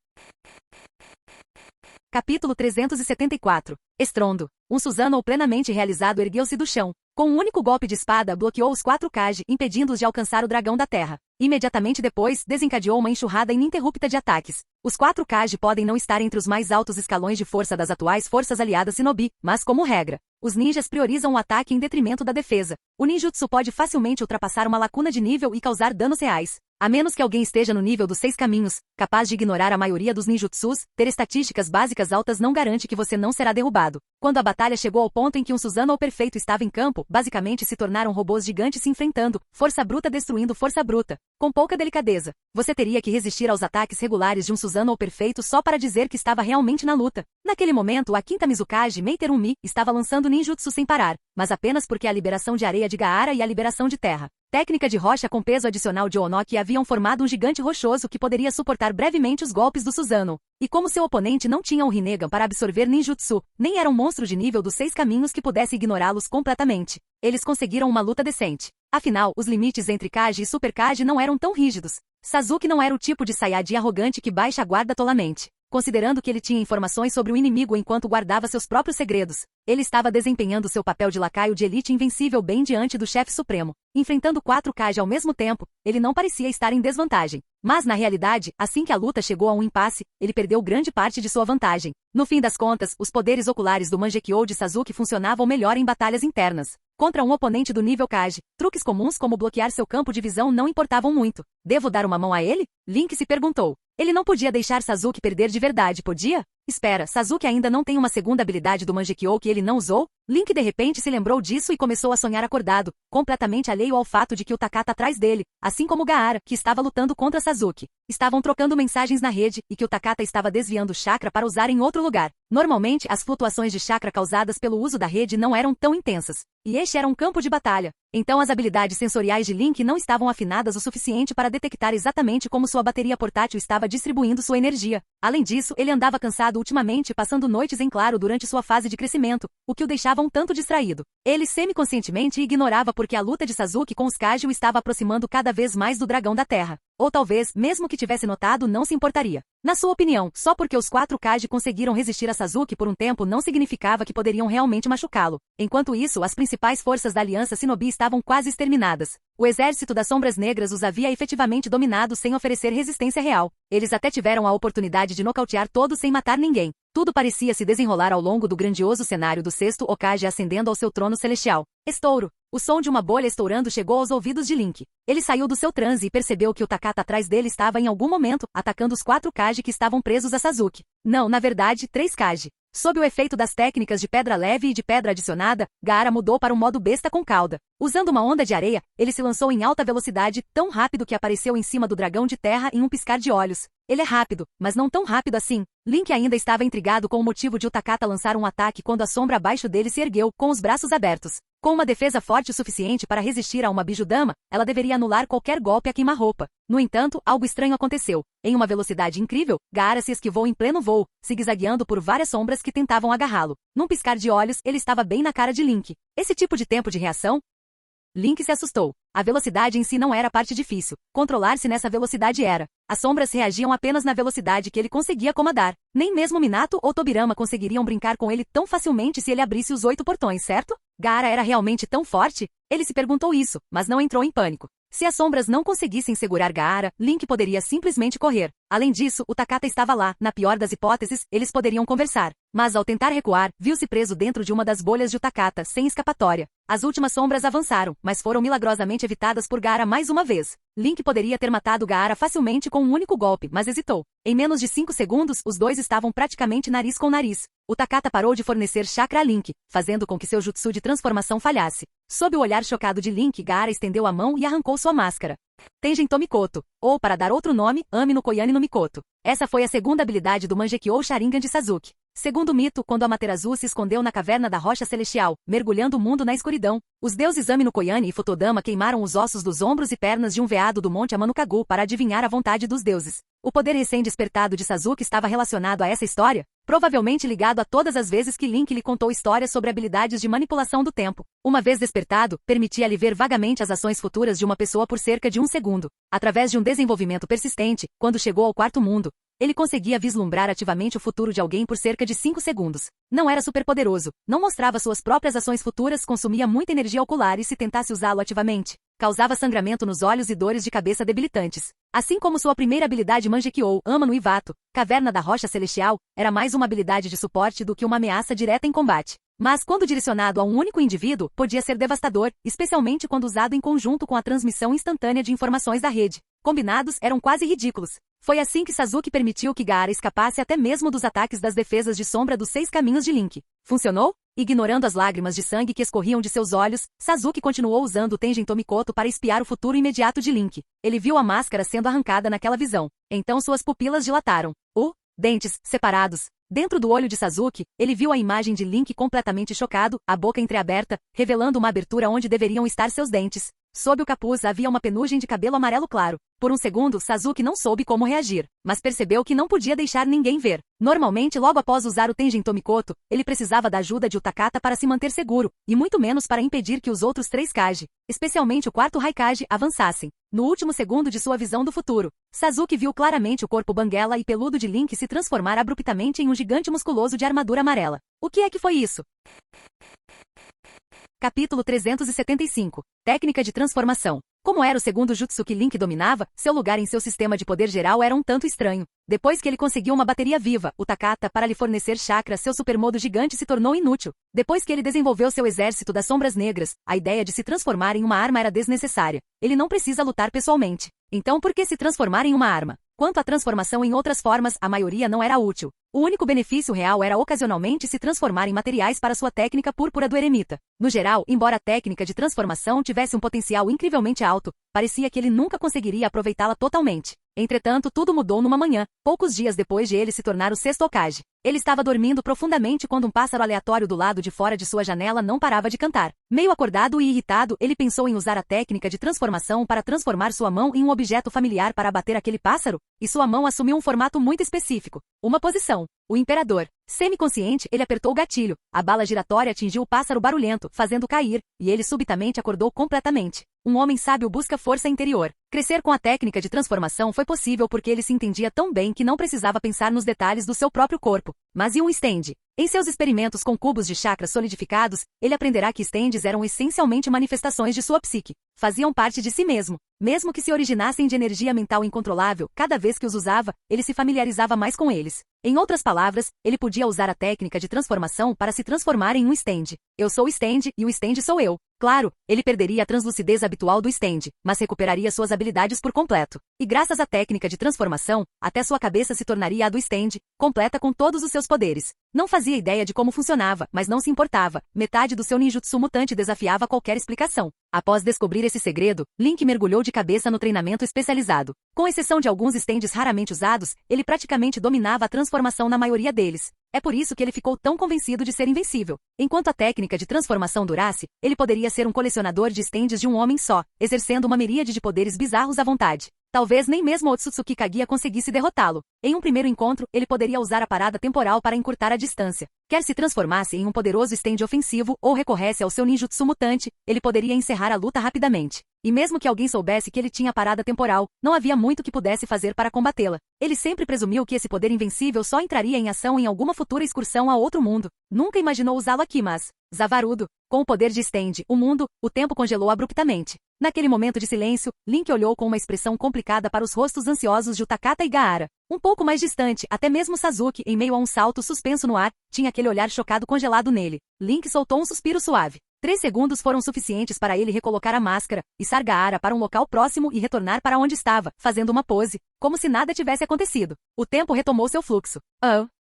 Capítulo 374. Estrondo. Um Susanoo plenamente realizado ergueu-se do chão. Com um único golpe de espada, bloqueou os 4 Kage, impedindo-os de alcançar o dragão da terra. Imediatamente depois, desencadeou uma enxurrada ininterrupta de ataques. Os 4 Kage podem não estar entre os mais altos escalões de força das atuais forças aliadas Shinobi, mas como regra, os ninjas priorizam o ataque em detrimento da defesa. O ninjutsu pode facilmente ultrapassar uma lacuna de nível e causar danos reais. A menos que alguém esteja no nível dos 6 caminhos, capaz de ignorar a maioria dos ninjutsus, ter estatísticas básicas altas não garante que você não será derrubado. Quando a batalha chegou ao ponto em que um Susanoo perfeito estava em campo, basicamente se tornaram robôs gigantes se enfrentando, força bruta destruindo força bruta. Com pouca delicadeza, você teria que resistir aos ataques regulares de um Susanoo perfeito só para dizer que estava realmente na luta. Naquele momento, a 5ª Mizukage, Meiterumi, estava lançando ninjutsu sem parar, mas apenas porque a liberação de areia de Gaara e a liberação de terra. Técnica de rocha com peso adicional de Onoki haviam formado um gigante rochoso que poderia suportar brevemente os golpes do Susanoo. E como seu oponente não tinha um Rinnegan para absorver ninjutsu, nem era um monstro de nível dos 6 caminhos que pudesse ignorá-los completamente, eles conseguiram uma luta decente. Afinal, os limites entre Kage e Super Kage não eram tão rígidos. Sasuke não era o tipo de Saiyajin arrogante que baixa a guarda tolamente. Considerando que ele tinha informações sobre o inimigo enquanto guardava seus próprios segredos, ele estava desempenhando seu papel de lacaio de elite invencível bem diante do chefe supremo. Enfrentando 4 Kage ao mesmo tempo, ele não parecia estar em desvantagem. Mas, na realidade, assim que a luta chegou a um impasse, ele perdeu grande parte de sua vantagem. No fim das contas, os poderes oculares do Mangekyou de Sasuke funcionavam melhor em batalhas internas. Contra um oponente do nível Kage, truques comuns como bloquear seu campo de visão não importavam muito. Devo dar uma mão a ele? Link se perguntou. Ele não podia deixar Sasuke perder de verdade, podia? Espera, Sasuke ainda não tem uma segunda habilidade do Mangekyou que ele não usou? Link de repente se lembrou disso e começou a sonhar acordado, completamente alheio ao fato de que o Takata atrás dele, assim como Gaara, que estava lutando contra Sasuke, estavam trocando mensagens na rede e que o Takata estava desviando chakra para usar em outro lugar. Normalmente, as flutuações de chakra causadas pelo uso da rede não eram tão intensas. E este era um campo de batalha. Então as habilidades sensoriais de Link não estavam afinadas o suficiente para detectar exatamente como sua bateria portátil estava distribuindo sua energia. Além disso, ele andava cansado ultimamente, passando noites em claro durante sua fase de crescimento, o que o deixava um tanto distraído. Ele semiconscientemente ignorava porque a luta de Sasuke com os Kage o estava aproximando cada vez mais do dragão da terra. Ou talvez, mesmo que tivesse notado, não se importaria. Na sua opinião, só porque os 4 Kage conseguiram resistir a Sasuke por um tempo não significava que poderiam realmente machucá-lo. Enquanto isso, as principais forças da Aliança Shinobi estavam quase exterminadas. O exército das Sombras Negras os havia efetivamente dominado sem oferecer resistência real. Eles até tiveram a oportunidade de nocautear todos sem matar ninguém. Tudo parecia se desenrolar ao longo do grandioso cenário do 6º Hokage ascendendo ao seu trono celestial. Estouro! O som de uma bolha estourando chegou aos ouvidos de Link. Ele saiu do seu transe e percebeu que o Takata atrás dele estava em algum momento atacando os 4 Kage que estavam presos a Sasuke. Não, na verdade, 3 Kage. Sob o efeito das técnicas de pedra leve e de pedra adicionada, Gaara mudou para o modo besta com cauda. Usando uma onda de areia, ele se lançou em alta velocidade, tão rápido que apareceu em cima do dragão de terra em um piscar de olhos. Ele é rápido, mas não tão rápido assim. Link ainda estava intrigado com o motivo de o Takata lançar um ataque quando a sombra abaixo dele se ergueu, com os braços abertos. Com uma defesa forte o suficiente para resistir a uma Bijudama, ela deveria anular qualquer golpe a queima-roupa. No entanto, algo estranho aconteceu. Em uma velocidade incrível, Gaara se esquivou em pleno voo, zigue-zagueando por várias sombras que tentavam agarrá-lo. Num piscar de olhos, ele estava bem na cara de Link. Esse tipo de tempo de reação? Link se assustou. A velocidade em si não era a parte difícil. Controlar-se nessa velocidade era. As sombras reagiam apenas na velocidade que ele conseguia comandar. Nem mesmo Minato ou Tobirama conseguiriam brincar com ele tão facilmente se ele abrisse os 8 portões, certo? Gaara era realmente tão forte? Ele se perguntou isso, mas não entrou em pânico. Se as sombras não conseguissem segurar Gaara, Link poderia simplesmente correr. Além disso, o Takata estava lá. Na pior das hipóteses, eles poderiam conversar. Mas ao tentar recuar, viu-se preso dentro de uma das bolhas de Takata, sem escapatória. As últimas sombras avançaram, mas foram milagrosamente evitadas por Gaara mais uma vez. Link poderia ter matado Gaara facilmente com um único golpe, mas hesitou. Em menos de 5 segundos, os dois estavam praticamente nariz com nariz. O Takata parou de fornecer chakra a Link, fazendo com que seu jutsu de transformação falhasse. Sob o olhar chocado de Link, Gaara estendeu a mão e arrancou sua máscara. Tengen Tomikoto, ou para dar outro nome, Ami no Koyane no Mikoto. Essa foi a segunda habilidade do Mangekyou Sharingan de Sasuke. Segundo o mito, quando Amaterasu se escondeu na caverna da Rocha Celestial, mergulhando o mundo na escuridão, os deuses Ami no Koyane e Futodama queimaram os ossos dos ombros e pernas de um veado do Monte Amanokagu para adivinhar a vontade dos deuses. O poder recém-despertado de Sasuke estava relacionado a essa história, provavelmente ligado a todas as vezes que Link lhe contou histórias sobre habilidades de manipulação do tempo. Uma vez despertado, permitia-lhe ver vagamente as ações futuras de uma pessoa por cerca de 1 segundo. Através de um desenvolvimento persistente, quando chegou ao 4º mundo, ele conseguia vislumbrar ativamente o futuro de alguém por cerca de 5 segundos. Não era superpoderoso, não mostrava suas próprias ações futuras, consumia muita energia ocular e se tentasse usá-lo ativamente, causava sangramento nos olhos e dores de cabeça debilitantes. Assim como sua primeira habilidade Mangekyou, Ama no Ivato, Caverna da Rocha Celestial, era mais uma habilidade de suporte do que uma ameaça direta em combate. Mas quando direcionado a um único indivíduo, podia ser devastador, especialmente quando usado em conjunto com a transmissão instantânea de informações da rede. Combinados, eram quase ridículos. Foi assim que Sasuke permitiu que Gaara escapasse até mesmo dos ataques das defesas de sombra dos 6 caminhos de Link. Funcionou? Ignorando as lágrimas de sangue que escorriam de seus olhos, Sasuke continuou usando o Tengen Tomikoto para espiar o futuro imediato de Link. Ele viu a máscara sendo arrancada naquela visão. Então suas pupilas dilataram. Dentes, separados. Dentro do olho de Sasuke, ele viu a imagem de Link completamente chocado, a boca entreaberta, revelando uma abertura onde deveriam estar seus dentes. Sob o capuz havia uma penugem de cabelo amarelo claro. Por um segundo, Sasuke não soube como reagir, mas percebeu que não podia deixar ninguém ver. Normalmente, logo após usar o Tengen Tomikoto, ele precisava da ajuda de Utakata para se manter seguro, e muito menos para impedir que os outros 3 Kage, especialmente o 4º Raikage, avançassem. No último segundo de sua visão do futuro, Sasuke viu claramente o corpo banguela e peludo de Link se transformar abruptamente em um gigante musculoso de armadura amarela. O que é que foi isso? Capítulo 375. Técnica de transformação. Como era o segundo jutsu que Link dominava, seu lugar em seu sistema de poder geral era um tanto estranho. Depois que ele conseguiu uma bateria viva, o Takata, para lhe fornecer chakra, seu supermodo gigante se tornou inútil. Depois que ele desenvolveu seu exército das sombras negras, a ideia de se transformar em uma arma era desnecessária. Ele não precisa lutar pessoalmente. Então por que se transformar em uma arma? Quanto à transformação em outras formas, a maioria não era útil. O único benefício real era ocasionalmente se transformar em materiais para sua técnica púrpura do eremita. No geral, embora a técnica de transformação tivesse um potencial incrivelmente alto, parecia que ele nunca conseguiria aproveitá-la totalmente. Entretanto, tudo mudou numa manhã, poucos dias depois de ele se tornar o 6º Hokage. Ele estava dormindo profundamente quando um pássaro aleatório do lado de fora de sua janela não parava de cantar. Meio acordado e irritado, ele pensou em usar a técnica de transformação para transformar sua mão em um objeto familiar para abater aquele pássaro, e sua mão assumiu um formato muito específico. Uma posição. O imperador. Semiconsciente, ele apertou o gatilho. A bala giratória atingiu o pássaro barulhento, fazendo cair, e ele subitamente acordou completamente. Um homem sábio busca força interior. Crescer com a técnica de transformação foi possível porque ele se entendia tão bem que não precisava pensar nos detalhes do seu próprio corpo. Mas e um stand? Em seus experimentos com cubos de chakras solidificados, ele aprenderá que stands eram essencialmente manifestações de sua psique. Faziam parte de si mesmo. Mesmo que se originassem de energia mental incontrolável, cada vez que os usava, ele se familiarizava mais com eles. Em outras palavras, ele podia usar a técnica de transformação para se transformar em um stand. Eu sou o stand e o stand sou eu. Claro, ele perderia a translucidez habitual do stand, mas recuperaria suas habilidades por completo. E graças à técnica de transformação, até sua cabeça se tornaria a do stand, completa com todos os seus poderes. Não fazia ideia de como funcionava, mas não se importava. Metade do seu ninjutsu mutante desafiava qualquer explicação. Após descobrir esse segredo, Link mergulhou de cabeça no treinamento especializado. Com exceção de alguns stands raramente usados, ele praticamente dominava a transformação na maioria deles. É por isso que ele ficou tão convencido de ser invencível. Enquanto a técnica de transformação durasse, ele poderia ser um colecionador de stands de um homem só, exercendo uma miríade de poderes bizarros à vontade. Talvez nem mesmo Otsutsuki Kaguya conseguisse derrotá-lo. Em um primeiro encontro, ele poderia usar a parada temporal para encurtar a distância. Quer se transformasse em um poderoso stand ofensivo ou recorresse ao seu ninjutsu mutante, ele poderia encerrar a luta rapidamente. E mesmo que alguém soubesse que ele tinha parada temporal, não havia muito que pudesse fazer para combatê-la. Ele sempre presumiu que esse poder invencível só entraria em ação em alguma futura excursão a outro mundo. Nunca imaginou usá-lo aqui, mas... Zavarudo. Com o poder de stand, o tempo congelou abruptamente. Naquele momento de silêncio, Link olhou com uma expressão complicada para os rostos ansiosos de Utakata e Gaara. Um pouco mais distante, até mesmo Sasuke, em meio a um salto suspenso no ar, tinha aquele olhar chocado congelado nele. Link soltou um suspiro suave. 3 segundos foram suficientes para ele recolocar a máscara, içar Gaara para um local próximo e retornar para onde estava, fazendo uma pose, como se nada tivesse acontecido. O tempo retomou seu fluxo.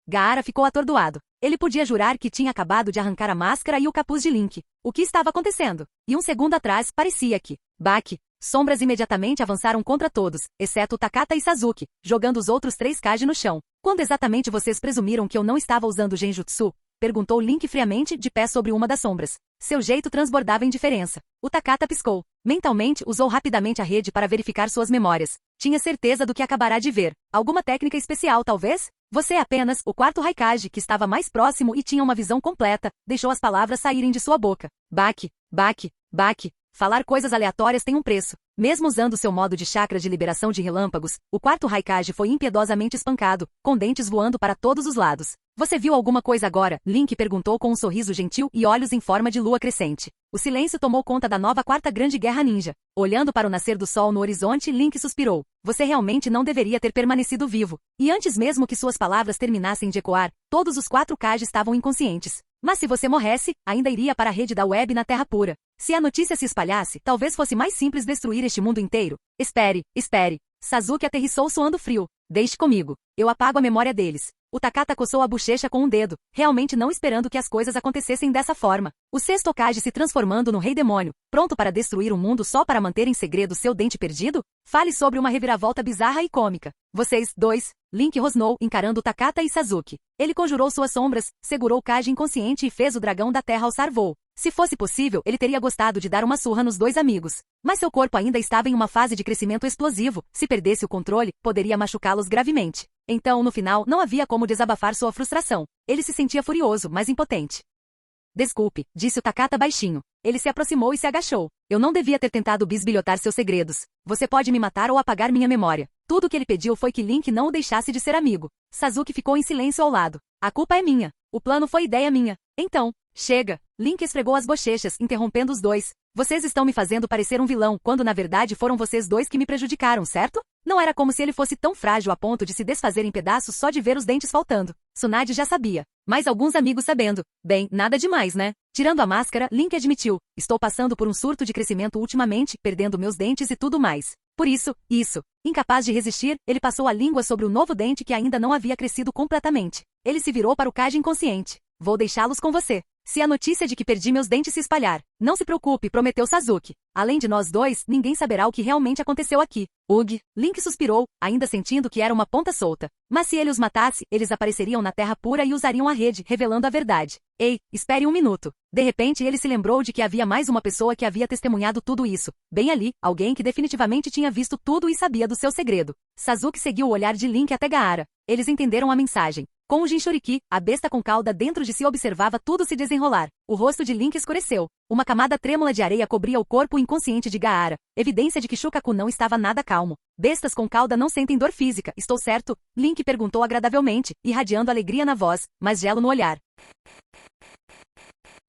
Gaara ficou atordoado. Ele podia jurar que tinha acabado de arrancar a máscara e o capuz de Link. O que estava acontecendo? E um segundo atrás, parecia que... Baki. Sombras imediatamente avançaram contra todos, exceto Takata e Sasuke, jogando os outros 3 Kage no chão. Quando exatamente vocês presumiram que eu não estava usando Genjutsu? Perguntou Link friamente, de pé sobre uma das sombras. Seu jeito transbordava indiferença. O Takata piscou. Mentalmente, usou rapidamente a rede para verificar suas memórias. Tinha certeza do que acabará de ver. Alguma técnica especial, talvez? Você é apenas o 4º Raikage, que estava mais próximo e tinha uma visão completa, deixou as palavras saírem de sua boca. Baki, Baki, Baki. Falar coisas aleatórias tem um preço. Mesmo usando seu modo de chakra de liberação de relâmpagos, o 4º Raikage foi impiedosamente espancado, com dentes voando para todos os lados. Você viu alguma coisa agora? Link perguntou com um sorriso gentil e olhos em forma de lua crescente. O silêncio tomou conta da nova 4ª Grande Guerra Ninja. Olhando para o nascer do sol no horizonte, Link suspirou. Você realmente não deveria ter permanecido vivo. E antes mesmo que suas palavras terminassem de ecoar, todos os 4 Kage estavam inconscientes. Mas se você morresse, ainda iria para a rede da web na Terra Pura. Se a notícia se espalhasse, talvez fosse mais simples destruir este mundo inteiro. Espere, espere. Sasuke aterrissou suando frio. Deixe comigo. Eu apago a memória deles. O Takata coçou a bochecha com um dedo, realmente não esperando que as coisas acontecessem dessa forma. O 6º Hokage se transformando no Rei Demônio, pronto para destruir o mundo só para manter em segredo seu dente perdido? Fale sobre uma reviravolta bizarra e cômica. Vocês, dois, Link rosnou, encarando Takata e Sasuke. Ele conjurou suas sombras, segurou o Kage inconsciente e fez o dragão da terra alçar voo. Se fosse possível, ele teria gostado de dar uma surra nos dois amigos. Mas seu corpo ainda estava em uma fase de crescimento explosivo. Se perdesse o controle, poderia machucá-los gravemente. Então, no final, não havia como desabafar sua frustração. Ele se sentia furioso, mas impotente. Desculpe, disse o Takata baixinho. Ele se aproximou e se agachou. Eu não devia ter tentado bisbilhotar seus segredos. Você pode me matar ou apagar minha memória. Tudo o que ele pediu foi que Link não o deixasse de ser amigo. Sasuke ficou em silêncio ao lado. A culpa é minha. O plano foi ideia minha. Então, chega. Link esfregou as bochechas, interrompendo os dois. Vocês estão me fazendo parecer um vilão, quando na verdade foram vocês dois que me prejudicaram, certo? Não era como se ele fosse tão frágil a ponto de se desfazer em pedaços só de ver os dentes faltando. Tsunade já sabia. Mas alguns amigos sabendo. Bem, nada demais, né? Tirando a máscara, Link admitiu. Estou passando por um surto de crescimento ultimamente, perdendo meus dentes e tudo mais. Por isso. Incapaz de resistir, ele passou a língua sobre o novo dente que ainda não havia crescido completamente. Ele se virou para o Kage inconsciente. Vou deixá-los com você. Se a notícia de que perdi meus dentes se espalhar, não se preocupe, prometeu Sasuke. Além de nós dois, ninguém saberá o que realmente aconteceu aqui. Ugh, Link suspirou, ainda sentindo que era uma ponta solta. Mas se ele os matasse, eles apareceriam na Terra Pura e usariam a rede, revelando a verdade. Ei, espere um minuto. De repente ele se lembrou de que havia mais uma pessoa que havia testemunhado tudo isso. Bem ali, alguém que definitivamente tinha visto tudo e sabia do seu segredo. Sasuke seguiu o olhar de Link até Gaara. Eles entenderam a mensagem. Com o Jinchuriki, a besta com cauda dentro de si observava tudo se desenrolar. O rosto de Link escureceu. Uma camada trêmula de areia cobria o corpo inconsciente de Gaara, evidência de que Shukaku não estava nada calmo. Bestas com cauda não sentem dor física, estou certo? Link perguntou agradavelmente, irradiando alegria na voz, mas gelo no olhar.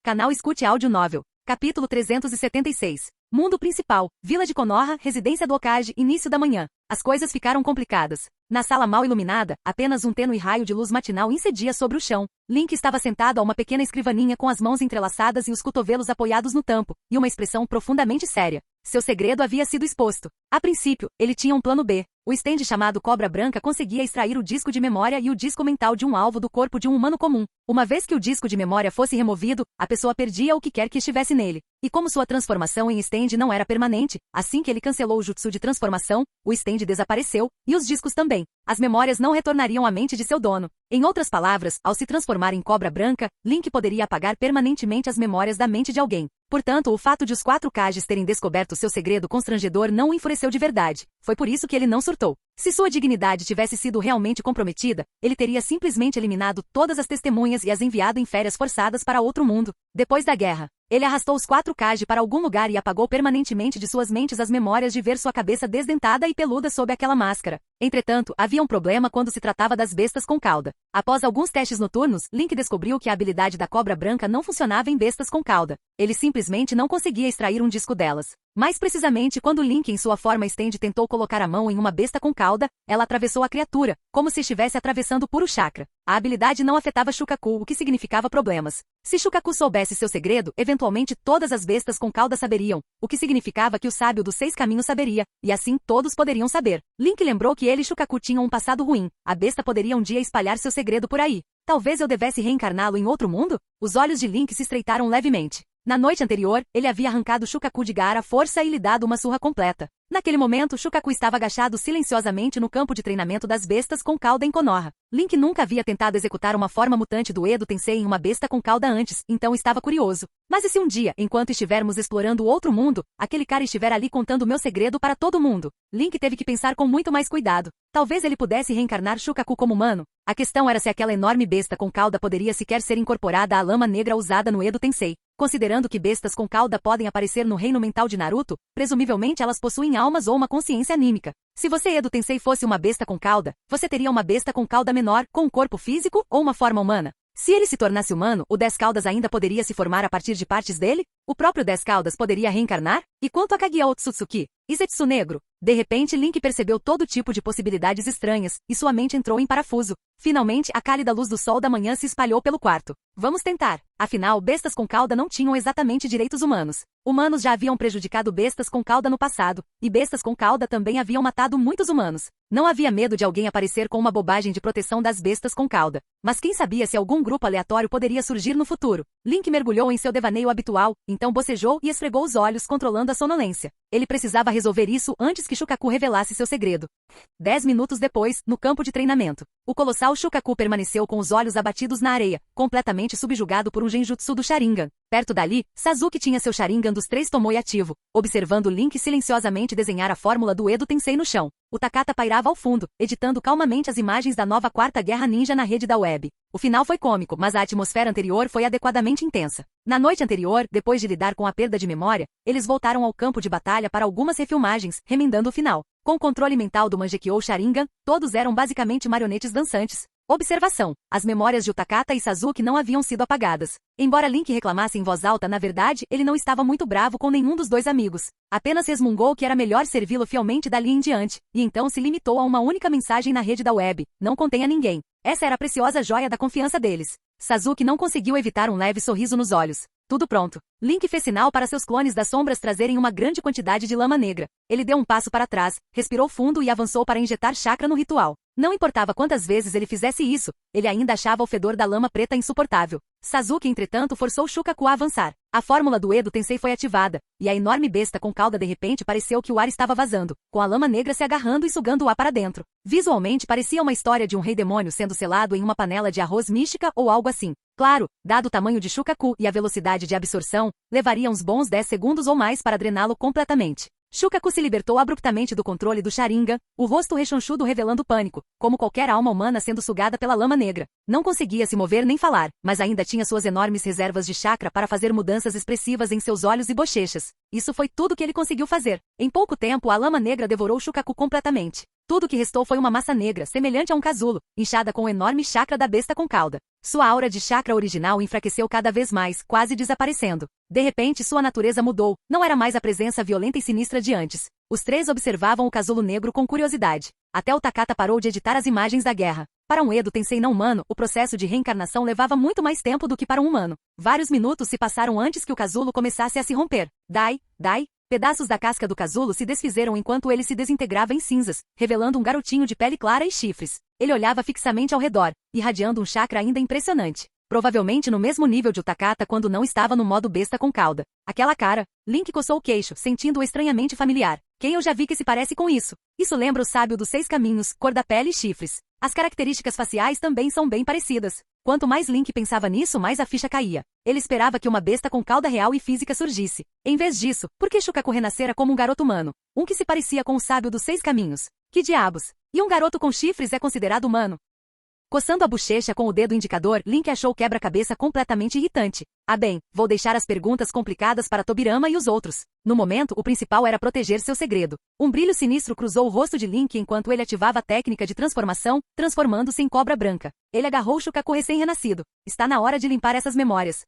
Canal Escute Áudio Novel. Capítulo 376. Mundo principal, Vila de Konoha, residência do Hokage, início da manhã. As coisas ficaram complicadas. Na sala mal iluminada, apenas um tênue raio de luz matinal incidia sobre o chão. Link estava sentado a uma pequena escrivaninha com as mãos entrelaçadas e os cotovelos apoiados no tampo, e uma expressão profundamente séria. Seu segredo havia sido exposto. A princípio, ele tinha um plano B. O stand chamado Cobra Branca conseguia extrair o disco de memória e o disco mental de um alvo do corpo de um humano comum. Uma vez que o disco de memória fosse removido, a pessoa perdia o que quer que estivesse nele. E como sua transformação em stand não era permanente, assim que ele cancelou o jutsu de transformação, o stand desapareceu, e os discos também. As memórias não retornariam à mente de seu dono. Em outras palavras, ao se transformar em Cobra Branca, Link poderia apagar permanentemente as memórias da mente de alguém. Portanto, o fato de os 4 Kages terem descoberto seu segredo constrangedor não o enfureceu de verdade. Foi por isso que ele não surtou. Se sua dignidade tivesse sido realmente comprometida, ele teria simplesmente eliminado todas as testemunhas e as enviado em férias forçadas para outro mundo. Depois da guerra, ele arrastou os 4 Kage para algum lugar e apagou permanentemente de suas mentes as memórias de ver sua cabeça desdentada e peluda sob aquela máscara. Entretanto, havia um problema quando se tratava das bestas com cauda. Após alguns testes noturnos, Link descobriu que a habilidade da Cobra Branca não funcionava em bestas com cauda. Ele simplesmente não conseguia extrair um disco delas. Mais precisamente, quando Link em sua forma stand tentou colocar a mão em uma besta com cauda, ela atravessou a criatura, como se estivesse atravessando puro chakra. A habilidade não afetava Shukaku, o que significava problemas. Se Shukaku soubesse seu segredo, eventualmente todas as bestas com cauda saberiam, o que significava que o sábio dos 6 caminhos saberia, e assim todos poderiam saber. Link lembrou que ele e Shukaku tinham um passado ruim. A besta poderia um dia espalhar seu segredo por aí. Talvez eu devesse reencarná-lo em outro mundo? Os olhos de Link se estreitaram levemente. Na noite anterior, ele havia arrancado Shukaku de Gaara à força e lhe dado uma surra completa. Naquele momento, Shukaku estava agachado silenciosamente no campo de treinamento das bestas com cauda em Konoha. Link nunca havia tentado executar uma forma mutante do Edo Tensei em uma besta com cauda antes, então estava curioso. Mas e se um dia, enquanto estivermos explorando o outro mundo, aquele cara estiver ali contando meu segredo para todo mundo? Link teve que pensar com muito mais cuidado. Talvez ele pudesse reencarnar Shukaku como humano. A questão era se aquela enorme besta com cauda poderia sequer ser incorporada à lama negra usada no Edo Tensei. Considerando que bestas com cauda podem aparecer no reino mental de Naruto, presumivelmente elas possuem almas ou uma consciência anímica. Se você Edo Tensei fosse uma besta com cauda, você teria uma besta com cauda menor, com um corpo físico ou uma forma humana? Se ele se tornasse humano, o 10 Caudas ainda poderia se formar a partir de partes dele? O próprio 10 Caudas poderia reencarnar? E quanto a Kaguya Otsutsuki? Izetsu Negro? De repente Link percebeu todo tipo de possibilidades estranhas, e sua mente entrou em parafuso. Finalmente, a cálida luz do sol da manhã se espalhou pelo quarto. Vamos tentar. Afinal, bestas com cauda não tinham exatamente direitos humanos. Humanos já haviam prejudicado bestas com cauda no passado, e bestas com cauda também haviam matado muitos humanos. Não havia medo de alguém aparecer com uma bobagem de proteção das bestas com cauda. Mas quem sabia se algum grupo aleatório poderia surgir no futuro? Link mergulhou em seu devaneio habitual, então bocejou e esfregou os olhos controlando a sonolência. Ele precisava resolver isso antes que Shukaku revelasse seu segredo. 10 minutos depois, no campo de treinamento, o colossal Shukaku permaneceu com os olhos abatidos na areia, completamente subjugado por um genjutsu do Sharingan. Perto dali, Sasuke tinha seu Sharingan dos 3 Tomoe ativo, observando Link silenciosamente desenhar a fórmula do Edo Tensei no chão. O Takata pairava ao fundo, editando calmamente as imagens da nova Quarta Guerra Ninja na rede da web. O final foi cômico, mas a atmosfera anterior foi adequadamente intensa. Na noite anterior, depois de lidar com a perda de memória, eles voltaram ao campo de batalha para algumas refilmagens, remendando o final. Com o controle mental do Mangekyo Sharingan, todos eram basicamente marionetes dançantes. Observação: as memórias de Takata e Sasuke não haviam sido apagadas. Embora Link reclamasse em voz alta, na verdade, ele não estava muito bravo com nenhum dos dois amigos. Apenas resmungou que era melhor servi-lo fielmente dali em diante, e então se limitou a uma única mensagem na rede da web: não contém a ninguém. Essa era a preciosa joia da confiança deles. Sasuke não conseguiu evitar um leve sorriso nos olhos. Tudo pronto. Link fez sinal para seus clones das sombras trazerem uma grande quantidade de lama negra. Ele deu um passo para trás, respirou fundo e avançou para injetar chakra no ritual. Não importava quantas vezes ele fizesse isso, ele ainda achava o fedor da lama preta insuportável. Sasuke, entretanto, forçou Shukaku a avançar. A fórmula do Edo Tensei foi ativada, e a enorme besta com cauda de repente pareceu que o ar estava vazando, com a lama negra se agarrando e sugando o ar para dentro. Visualmente parecia uma história de um rei demônio sendo selado em uma panela de arroz mística ou algo assim. Claro, dado o tamanho de Shukaku e a velocidade de absorção, levaria uns bons 10 segundos ou mais para drená-lo completamente. Shukaku se libertou abruptamente do controle do Sharingan, o rosto rechonchudo revelando pânico, como qualquer alma humana sendo sugada pela lama negra. Não conseguia se mover nem falar, mas ainda tinha suas enormes reservas de chakra para fazer mudanças expressivas em seus olhos e bochechas. Isso foi tudo que ele conseguiu fazer. Em pouco tempo, a lama negra devorou Shukaku completamente. Tudo que restou foi uma massa negra, semelhante a um casulo, inchada com o enorme chakra da besta com cauda. Sua aura de chakra original enfraqueceu cada vez mais, quase desaparecendo. De repente, sua natureza mudou, não era mais a presença violenta e sinistra de antes. Os 3 observavam o casulo negro com curiosidade. Até o Takata parou de editar as imagens da guerra. Para um Edo Tensei não humano, o processo de reencarnação levava muito mais tempo do que para um humano. Vários minutos se passaram antes que o casulo começasse a se romper. Dai. Pedaços da casca do casulo se desfizeram enquanto ele se desintegrava em cinzas, revelando um garotinho de pele clara e chifres. Ele olhava fixamente ao redor, irradiando um chakra ainda impressionante. Provavelmente no mesmo nível de Takata quando não estava no modo besta com cauda. Aquela cara. Link coçou o queixo, sentindo-o estranhamente familiar. Quem eu já vi que se parece com isso? Isso lembra o sábio dos 6 caminhos, cor da pele e chifres. As características faciais também são bem parecidas. Quanto mais Link pensava nisso, mais a ficha caía. Ele esperava que uma besta com cauda real e física surgisse. Em vez disso, por que Shukaku renascera como um garoto humano? Um que se parecia com o sábio dos 6 caminhos. Que diabos? E um garoto com chifres é considerado humano? Coçando a bochecha com o dedo indicador, Link achou o quebra-cabeça completamente irritante. Ah bem, vou deixar as perguntas complicadas para Tobirama e os outros. No momento, o principal era proteger seu segredo. Um brilho sinistro cruzou o rosto de Link enquanto ele ativava a técnica de transformação, transformando-se em cobra branca. Ele agarrou Shukaku recém-renascido. Está na hora de limpar essas memórias.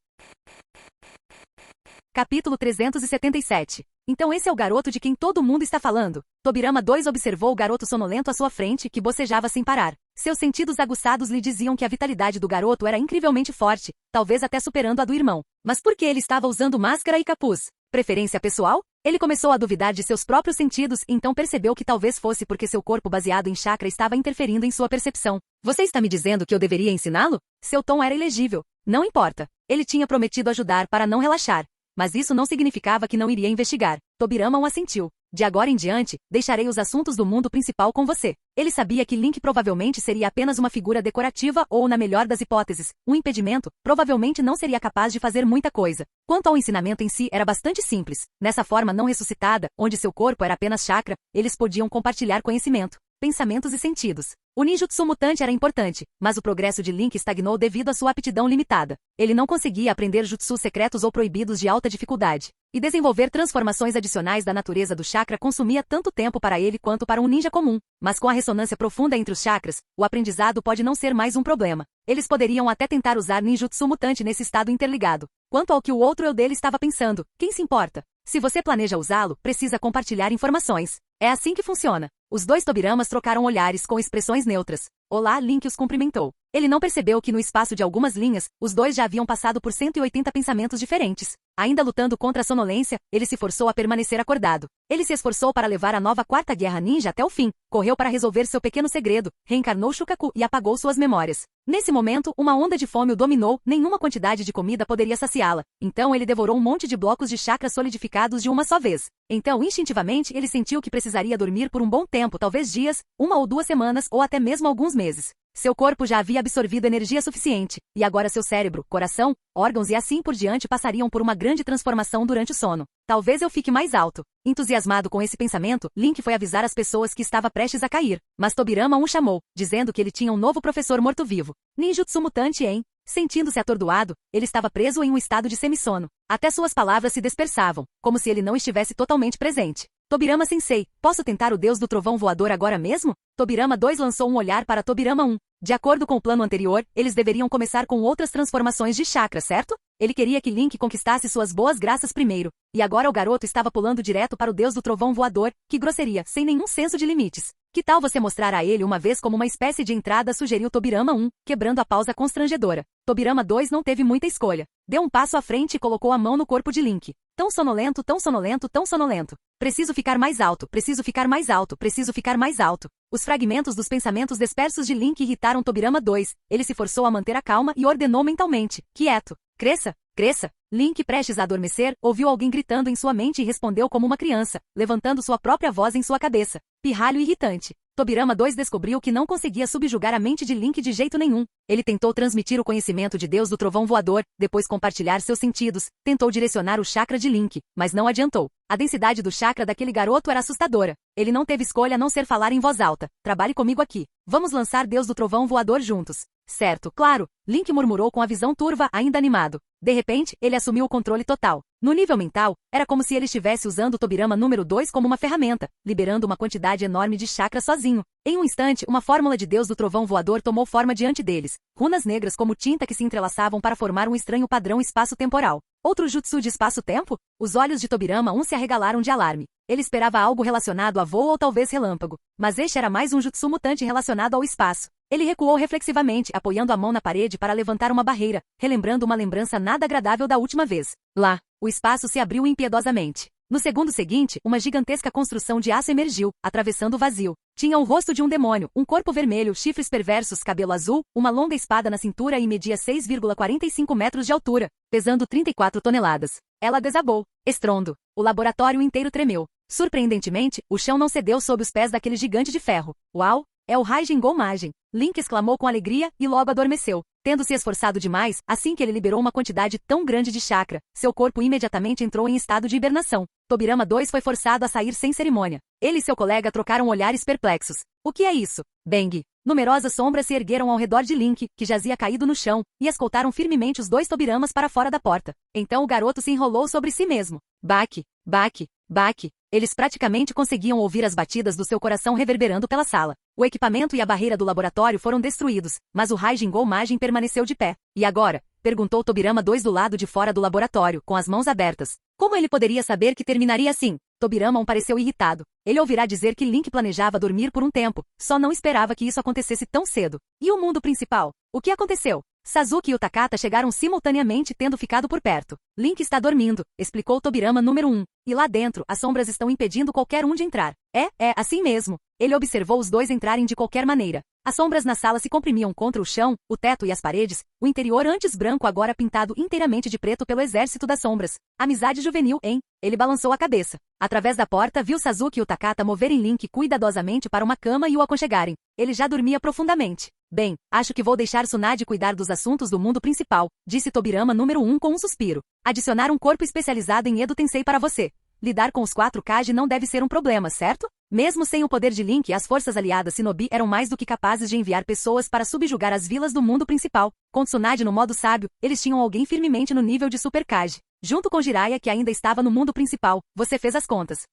Capítulo 377. Então esse é o garoto de quem todo mundo está falando. Tobirama 2 observou o garoto sonolento à sua frente que bocejava sem parar. Seus sentidos aguçados lhe diziam que a vitalidade do garoto era incrivelmente forte, talvez até superando a do irmão. Mas por que ele estava usando máscara e capuz? Preferência pessoal? Ele começou a duvidar de seus próprios sentidos e então percebeu que talvez fosse porque seu corpo baseado em chakra estava interferindo em sua percepção. Você está me dizendo que eu deveria ensiná-lo? Seu tom era ilegível. Não importa. Ele tinha prometido ajudar para não relaxar. Mas isso não significava que não iria investigar. Tobirama o assentiu. De agora em diante, deixarei os assuntos do mundo principal com você. Ele sabia que Link provavelmente seria apenas uma figura decorativa ou, na melhor das hipóteses, um impedimento, provavelmente não seria capaz de fazer muita coisa. Quanto ao ensinamento em si, era bastante simples. Nessa forma não ressuscitada, onde seu corpo era apenas chakra, eles podiam compartilhar conhecimento, pensamentos e sentidos. O ninjutsu mutante era importante, mas o progresso de Link estagnou devido à sua aptidão limitada. Ele não conseguia aprender jutsus secretos ou proibidos de alta dificuldade. E desenvolver transformações adicionais da natureza do chakra consumia tanto tempo para ele quanto para um ninja comum. Mas com a ressonância profunda entre os chakras, o aprendizado pode não ser mais um problema. Eles poderiam até tentar usar ninjutsu mutante nesse estado interligado. Quanto ao que o outro eu dele estava pensando, quem se importa? Se você planeja usá-lo, precisa compartilhar informações. É assim que funciona. Os 2 Tobiramas trocaram olhares com expressões neutras. Olá, Link os cumprimentou. Ele não percebeu que no espaço de algumas linhas, os 2 já haviam passado por 180 pensamentos diferentes. Ainda lutando contra a sonolência, ele se forçou a permanecer acordado. Ele se esforçou para levar a nova Quarta Guerra Ninja até o fim, correu para resolver seu pequeno segredo, reencarnou Shukaku e apagou suas memórias. Nesse momento, uma onda de fome o dominou, nenhuma quantidade de comida poderia saciá-la. Então ele devorou um monte de blocos de chakra solidificados de uma só vez. Então, instintivamente, ele sentiu que precisaria dormir por um bom tempo tempo, talvez dias, 1 ou 2 semanas ou até mesmo alguns meses. Seu corpo já havia absorvido energia suficiente, e agora seu cérebro, coração, órgãos e assim por diante passariam por uma grande transformação durante o sono. Talvez eu fique mais alto. Entusiasmado com esse pensamento, Link foi avisar as pessoas que estava prestes a cair, mas Tobirama o chamou, dizendo que ele tinha um novo professor morto-vivo. Ninjutsu mutante, hein? Sentindo-se atordoado, ele estava preso em um estado de semissono. Até suas palavras se dispersavam, como se ele não estivesse totalmente presente. Tobirama Sensei, posso tentar o deus do trovão voador agora mesmo? Tobirama 2 lançou um olhar para Tobirama 1. De acordo com o plano anterior, eles deveriam começar com outras transformações de chakra, certo? Ele queria que Link conquistasse suas boas graças primeiro. E agora o garoto estava pulando direto para o deus do trovão voador, que grosseria, sem nenhum senso de limites. Que tal você mostrar a ele uma vez como uma espécie de entrada, sugeriu Tobirama 1, quebrando a pausa constrangedora. Tobirama 2 não teve muita escolha. Deu um passo à frente e colocou a mão no corpo de Link. Tão sonolento, tão sonolento, tão sonolento. Preciso ficar mais alto, preciso ficar mais alto, preciso ficar mais alto. Os fragmentos dos pensamentos dispersos de Link irritaram Tobirama 2. Ele se forçou a manter a calma e ordenou mentalmente: quieto. Cresça, cresça. Link, prestes a adormecer, ouviu alguém gritando em sua mente e respondeu como uma criança, levantando sua própria voz em sua cabeça. Pirralho irritante. Tobirama 2 descobriu que não conseguia subjugar a mente de Link de jeito nenhum. Ele tentou transmitir o conhecimento de Deus do trovão voador, depois compartilhar seus sentidos, tentou direcionar o chakra de Link, mas não adiantou. A densidade do chakra daquele garoto era assustadora. Ele não teve escolha a não ser falar em voz alta. Trabalhe comigo aqui. Vamos lançar Deus do trovão voador juntos. Certo, claro. Link murmurou com a visão turva, ainda animado. De repente, ele assumiu o controle total. No nível mental, era como se ele estivesse usando o Tobirama número 2 como uma ferramenta, liberando uma quantidade enorme de chakra sozinho. Em um instante, uma fórmula de Deus do trovão voador tomou forma diante deles. Runas negras como tinta que se entrelaçavam para formar um estranho padrão espaço-temporal. Outro jutsu de espaço-tempo? Os olhos de Tobirama 1 se arregalaram de alarme. Ele esperava algo relacionado a voo ou talvez relâmpago, mas este era mais um jutsu mutante relacionado ao espaço. Ele recuou reflexivamente, apoiando a mão na parede para levantar uma barreira, relembrando uma lembrança nada agradável da última vez. Lá, o espaço se abriu impiedosamente. No segundo seguinte, uma gigantesca construção de aço emergiu, atravessando o vazio. Tinha o rosto de um demônio, um corpo vermelho, chifres perversos, cabelo azul, uma longa espada na cintura e media 6,45 metros de altura, pesando 34 toneladas. Ela desabou. Estrondo. O laboratório inteiro tremeu. Surpreendentemente, o chão não cedeu sob os pés daquele gigante de ferro. Uau! É o Raijin Gomagem! Link exclamou com alegria e logo adormeceu. Tendo se esforçado demais, assim que ele liberou uma quantidade tão grande de chakra, seu corpo imediatamente entrou em estado de hibernação. Tobirama 2 foi forçado a sair sem cerimônia. Ele e seu colega trocaram olhares perplexos. O que é isso? Bang! Numerosas sombras se ergueram ao redor de Link, que jazia caído no chão, e escoltaram firmemente os 2 Tobiramas para fora da porta. Então o garoto se enrolou sobre si mesmo. Baque, baque, baque. Eles praticamente conseguiam ouvir as batidas do seu coração reverberando pela sala. O equipamento e a barreira do laboratório foram destruídos, mas o Raijin Gomagem permaneceu de pé. E agora? Perguntou Tobirama 2 do lado de fora do laboratório, com as mãos abertas. Como ele poderia saber que terminaria assim? Tobirama 1 pareceu irritado. Ele ouvirá dizer que Link planejava dormir por um tempo, só não esperava que isso acontecesse tão cedo. E o mundo principal? O que aconteceu? Sasuke e o Takata chegaram simultaneamente, tendo ficado por perto. Link está dormindo, explicou Tobirama número 1. E lá dentro, as sombras estão impedindo qualquer um de entrar. É assim mesmo. Ele observou os 2 entrarem de qualquer maneira. As sombras na sala se comprimiam contra o chão, o teto e as paredes, o interior antes branco agora pintado inteiramente de preto pelo exército das sombras. Amizade juvenil, hein? Ele balançou a cabeça. Através da porta, viu Sasuke e o Takata moverem Link cuidadosamente para uma cama e o aconchegarem. Ele já dormia profundamente. Bem, acho que vou deixar Tsunade cuidar dos assuntos do mundo principal, disse Tobirama número 1 com um suspiro. Adicionar um corpo especializado em Edo Tensei para você. Lidar com os 4 Kage não deve ser um problema, certo? Mesmo sem o poder de Link, as forças aliadas Shinobi eram mais do que capazes de enviar pessoas para subjugar as vilas do mundo principal. Com Tsunade no modo sábio, eles tinham alguém firmemente no nível de Super Kage. Junto com Jiraiya, que ainda estava no mundo principal, você fez as contas.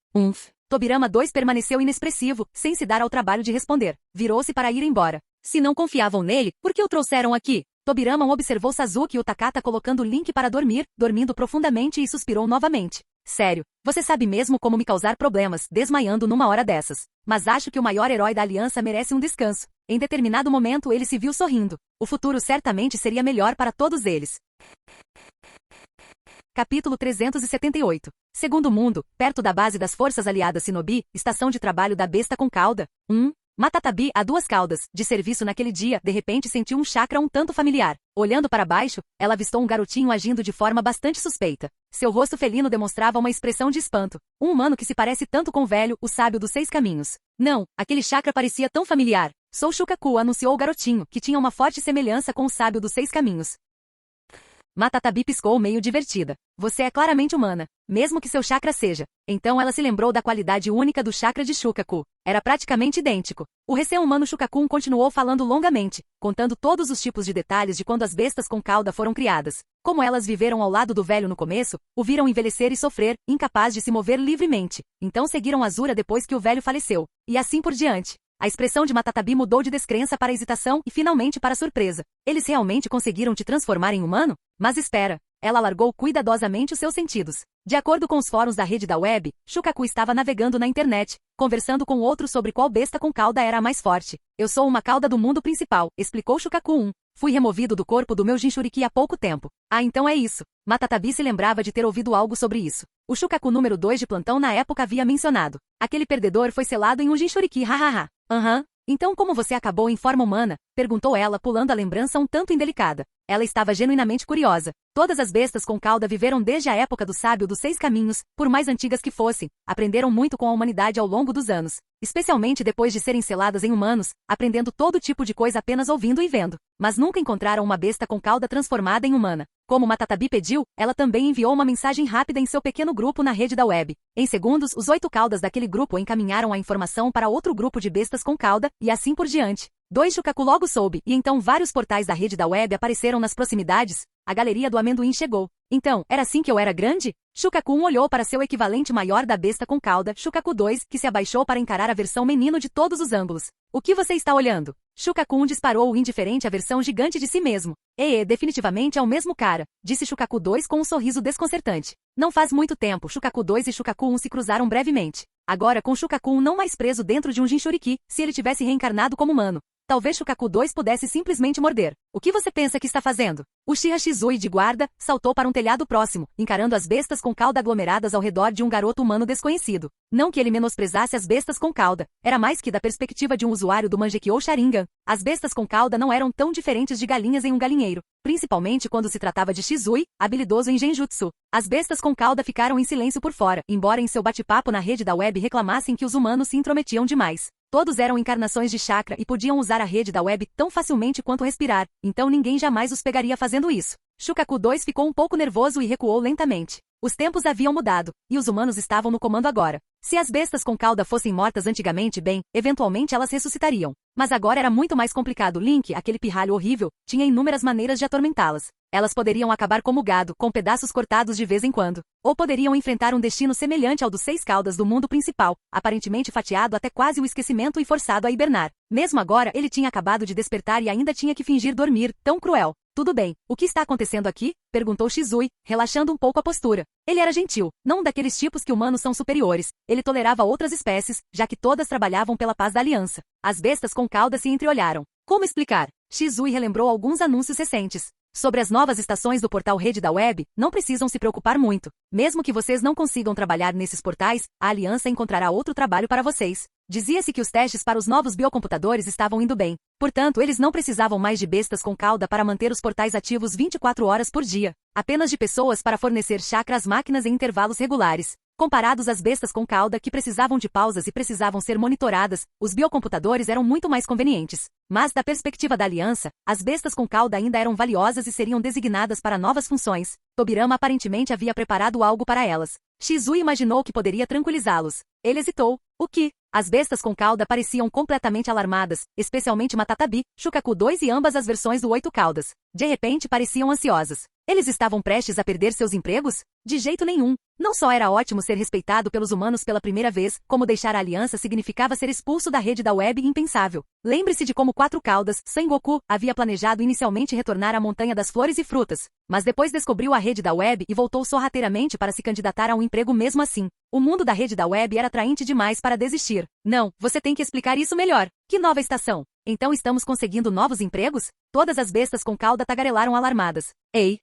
Tobirama 2 permaneceu inexpressivo, sem se dar ao trabalho de responder. Virou-se para ir embora. Se não confiavam nele, por que o trouxeram aqui? Tobirama observou Sasuke e o Takata colocando Link para dormir, dormindo profundamente e suspirou novamente. Sério, você sabe mesmo como me causar problemas, desmaiando numa hora dessas. Mas acho que o maior herói da aliança merece um descanso. Em determinado momento ele se viu sorrindo. O futuro certamente seria melhor para todos eles. Capítulo 378. Segundo mundo, perto da base das forças aliadas Shinobi, estação de trabalho da besta com cauda. Matatabi, a duas caudas, de serviço naquele dia, de repente sentiu um chakra um tanto familiar. Olhando para baixo, ela avistou um garotinho agindo de forma bastante suspeita. Seu rosto felino demonstrava uma expressão de espanto. Um humano que se parece tanto com o velho, o sábio dos 6 caminhos. Não, aquele chakra parecia tão familiar. Sou Shukaku, anunciou o garotinho, que tinha uma forte semelhança com o sábio dos 6 caminhos. Matatabi piscou meio divertida. Você é claramente humana, mesmo que seu chakra seja. Então ela se lembrou da qualidade única do chakra de Shukaku. Era praticamente idêntico. O recém-humano Shukaku continuou falando longamente, contando todos os tipos de detalhes de quando as bestas com cauda foram criadas. Como elas viveram ao lado do velho no começo, o viram envelhecer e sofrer, incapaz de se mover livremente. Então seguiram Azura depois que o velho faleceu. E assim por diante. A expressão de Matatabi mudou de descrença para hesitação e finalmente para surpresa. Eles realmente conseguiram te transformar em humano? Mas espera. Ela alargou cuidadosamente os seus sentidos. De acordo com os fóruns da rede da web, Shukaku estava navegando na internet, conversando com outros sobre qual besta com cauda era a mais forte. Eu sou uma cauda do mundo principal, explicou Shukaku 1. Fui removido do corpo do meu Jinchuriki há pouco tempo. Ah, então é isso. Matatabi se lembrava de ter ouvido algo sobre isso. O Shukaku número 2 de plantão na época havia mencionado. Aquele perdedor foi selado em um Jinchuriki, hahaha. Então como você acabou em forma humana? Perguntou ela, pulando a lembrança um tanto indelicada. Ela estava genuinamente curiosa. Todas as bestas com cauda viveram desde a época do sábio dos 6 caminhos, por mais antigas que fossem, aprenderam muito com a humanidade ao longo dos anos. Especialmente depois de serem seladas em humanos, aprendendo todo tipo de coisa apenas ouvindo e vendo. Mas nunca encontraram uma besta com cauda transformada em humana. Como Matatabi pediu, ela também enviou uma mensagem rápida em seu pequeno grupo na rede da web. Em segundos, os 8 caudas daquele grupo encaminharam a informação para outro grupo de bestas com cauda, e assim por diante. 2 Shukaku logo soube, e então vários portais da rede da web apareceram nas proximidades. A galeria do amendoim chegou. Então, era assim que eu era grande? Shukaku 1 olhou para seu equivalente maior da besta com cauda, Shukaku 2, que se abaixou para encarar a versão menino de todos os ângulos. O que você está olhando? Shukaku 1 disparou indiferente à versão gigante de si mesmo. Definitivamente é o mesmo cara, disse Shukaku 2 com um sorriso desconcertante. Não faz muito tempo, Shukaku 2 e Shukaku 1 se cruzaram brevemente. Agora com Shukaku 1 não mais preso dentro de um Jinchuriki, se ele tivesse reencarnado como humano. Talvez Shukaku 2 pudesse simplesmente morder. O que você pensa que está fazendo? O Shiha Shizui de guarda saltou para um telhado próximo, encarando as bestas com cauda aglomeradas ao redor de um garoto humano desconhecido. Não que ele menosprezasse as bestas com cauda, era mais que da perspectiva de um usuário do Mangekyou Sharingan. As bestas com cauda não eram tão diferentes de galinhas em um galinheiro, principalmente quando se tratava de Shizui, habilidoso em Genjutsu. As bestas com cauda ficaram em silêncio por fora, embora em seu bate-papo na rede da web reclamassem que os humanos se intrometiam demais. Todos eram encarnações de chakra e podiam usar a rede da web tão facilmente quanto respirar, então ninguém jamais os pegaria fazendo isso. Shukaku 2 ficou um pouco nervoso e recuou lentamente. Os tempos haviam mudado, e os humanos estavam no comando agora. Se as bestas com cauda fossem mortas antigamente, bem, eventualmente elas ressuscitariam. Mas agora era muito mais complicado. Link, aquele pirralho horrível, tinha inúmeras maneiras de atormentá-las. Elas poderiam acabar como gado, com pedaços cortados de vez em quando. Ou poderiam enfrentar um destino semelhante ao dos 6 caudas do mundo principal, aparentemente fatiado até quase o esquecimento e forçado a hibernar. Mesmo agora, ele tinha acabado de despertar e ainda tinha que fingir dormir, tão cruel. Tudo bem, o que está acontecendo aqui? Perguntou Shizui, relaxando um pouco a postura. Ele era gentil, não daqueles tipos que humanos são superiores. Ele tolerava outras espécies, já que todas trabalhavam pela paz da aliança. As bestas com cauda se entreolharam. Como explicar? Shizui relembrou alguns anúncios recentes. Sobre as novas estações do portal Rede da Web, não precisam se preocupar muito. Mesmo que vocês não consigam trabalhar nesses portais, a aliança encontrará outro trabalho para vocês. Dizia-se que os testes para os novos biocomputadores estavam indo bem. Portanto, eles não precisavam mais de bestas com cauda para manter os portais ativos 24 horas por dia. Apenas de pessoas para fornecer chakra às máquinas em intervalos regulares. Comparados às bestas com cauda que precisavam de pausas e precisavam ser monitoradas, os biocomputadores eram muito mais convenientes. Mas, da perspectiva da aliança, as bestas com cauda ainda eram valiosas e seriam designadas para novas funções. Tobirama aparentemente havia preparado algo para elas. Shizui imaginou que poderia tranquilizá-los. Ele hesitou. O que? As bestas com cauda pareciam completamente alarmadas, especialmente Matatabi, Shukaku 2 e ambas as versões do 8 caudas. De repente pareciam ansiosas. Eles estavam prestes a perder seus empregos? De jeito nenhum. Não só era ótimo ser respeitado pelos humanos pela primeira vez, como deixar a aliança significava ser expulso da rede da web impensável. Lembre-se de como 4 caudas, Sengoku, havia planejado inicialmente retornar à Montanha das Flores e Frutas, mas depois descobriu a rede da web e voltou sorrateiramente para se candidatar a um emprego mesmo assim. O mundo da rede da web era atraente demais para desistir. Não, você tem que explicar isso melhor. Que nova estação? Então estamos conseguindo novos empregos? Todas as bestas com cauda tagarelaram alarmadas. Ei!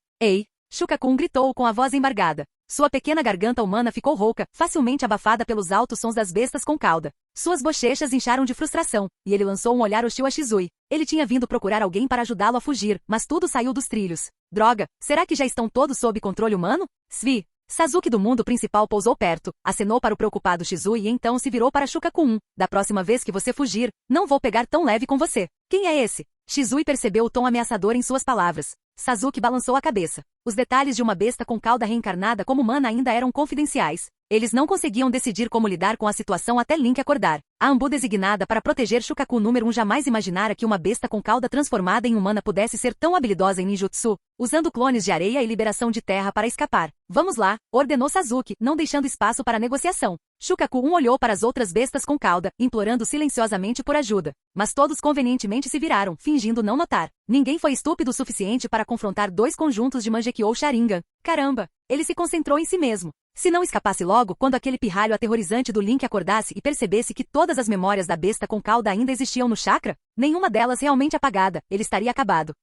Shukaku gritou com a voz embargada. Sua pequena garganta humana ficou rouca, facilmente abafada pelos altos sons das bestas com cauda. Suas bochechas incharam de frustração, e ele lançou um olhar hostil a Shizui. Ele tinha vindo procurar alguém para ajudá-lo a fugir, mas tudo saiu dos trilhos. Droga, será que já estão todos sob controle humano? Svi. Sasuke do mundo principal pousou perto, acenou para o preocupado Shizui e então se virou para Shukaku. Da próxima vez que você fugir, não vou pegar tão leve com você. Quem é esse? Shizui percebeu o tom ameaçador em suas palavras. Sasuke balançou a cabeça. Os detalhes de uma besta com cauda reencarnada como humana ainda eram confidenciais. Eles não conseguiam decidir como lidar com a situação até Link acordar. A Anbu designada para proteger Shukaku número 1 jamais imaginara que uma besta com cauda transformada em humana pudesse ser tão habilidosa em ninjutsu, usando clones de areia e liberação de terra para escapar. Vamos lá, ordenou Sasuke, não deixando espaço para negociação. Shukaku olhou para as outras bestas com cauda, implorando silenciosamente por ajuda. Mas todos convenientemente se viraram, fingindo não notar. Ninguém foi estúpido o suficiente para confrontar dois conjuntos de Mangekyou Sharingan. Caramba! Ele se concentrou em si mesmo. Se não escapasse logo quando aquele pirralho aterrorizante do Link acordasse e percebesse que todas as memórias da besta com cauda ainda existiam no chakra, nenhuma delas realmente apagada, ele estaria acabado.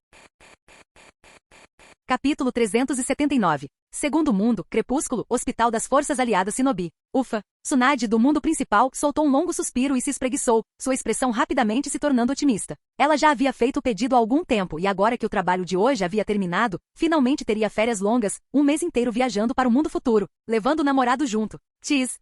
Capítulo 379. Segundo mundo, Crepúsculo, Hospital das Forças Aliadas Shinobi. Ufa! Tsunade, do mundo principal, soltou um longo suspiro e se espreguiçou, sua expressão rapidamente se tornando otimista. Ela já havia feito o pedido há algum tempo e agora que o trabalho de hoje havia terminado, finalmente teria férias longas, um mês inteiro viajando para o mundo futuro, levando o namorado junto. Tis.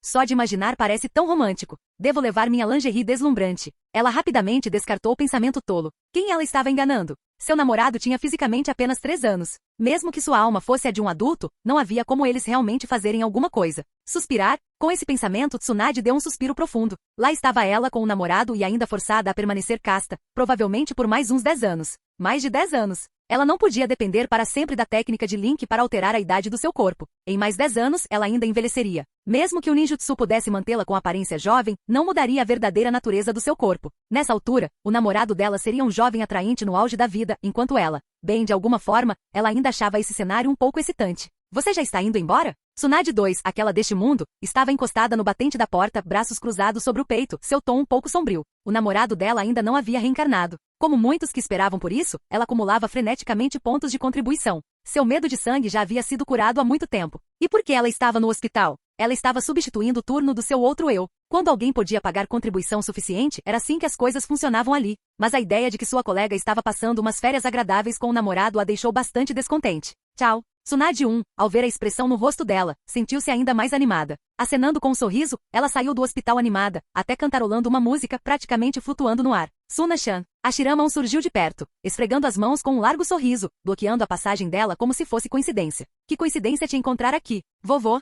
Só de imaginar parece tão romântico. Devo levar minha lingerie deslumbrante. Ela rapidamente descartou o pensamento tolo. Quem ela estava enganando? Seu namorado tinha fisicamente apenas 3 anos. Mesmo que sua alma fosse a de um adulto, não havia como eles realmente fazerem alguma coisa. Suspirar? Com esse pensamento, Tsunade deu um suspiro profundo. Lá estava ela com o namorado e ainda forçada a permanecer casta, provavelmente por mais uns 10 anos. Mais de 10 anos. Ela não podia depender para sempre da técnica de Link para alterar a idade do seu corpo. Em mais 10 anos, ela ainda envelheceria. Mesmo que o ninjutsu pudesse mantê-la com aparência jovem, não mudaria a verdadeira natureza do seu corpo. Nessa altura, o namorado dela seria um jovem atraente no auge da vida, enquanto ela, bem de alguma forma, ela ainda achava esse cenário um pouco excitante. Você já está indo embora? Tsunade 2, aquela deste mundo, estava encostada no batente da porta, braços cruzados sobre o peito, seu tom um pouco sombrio. O namorado dela ainda não havia reencarnado. Como muitos que esperavam por isso, ela acumulava freneticamente pontos de contribuição. Seu medo de sangue já havia sido curado há muito tempo. E por que ela estava no hospital? Ela estava substituindo o turno do seu outro eu. Quando alguém podia pagar contribuição suficiente, era assim que as coisas funcionavam ali. Mas a ideia de que sua colega estava passando umas férias agradáveis com o namorado a deixou bastante descontente. Tchau. Tsunade 1, ao ver a expressão no rosto dela, sentiu-se ainda mais animada. Acenando com um sorriso, ela saiu do hospital animada, até cantarolando uma música praticamente flutuando no ar. Suna-chan. A Shirama surgiu de perto, esfregando as mãos com um largo sorriso, bloqueando a passagem dela como se fosse coincidência. Que coincidência te encontrar aqui, vovô?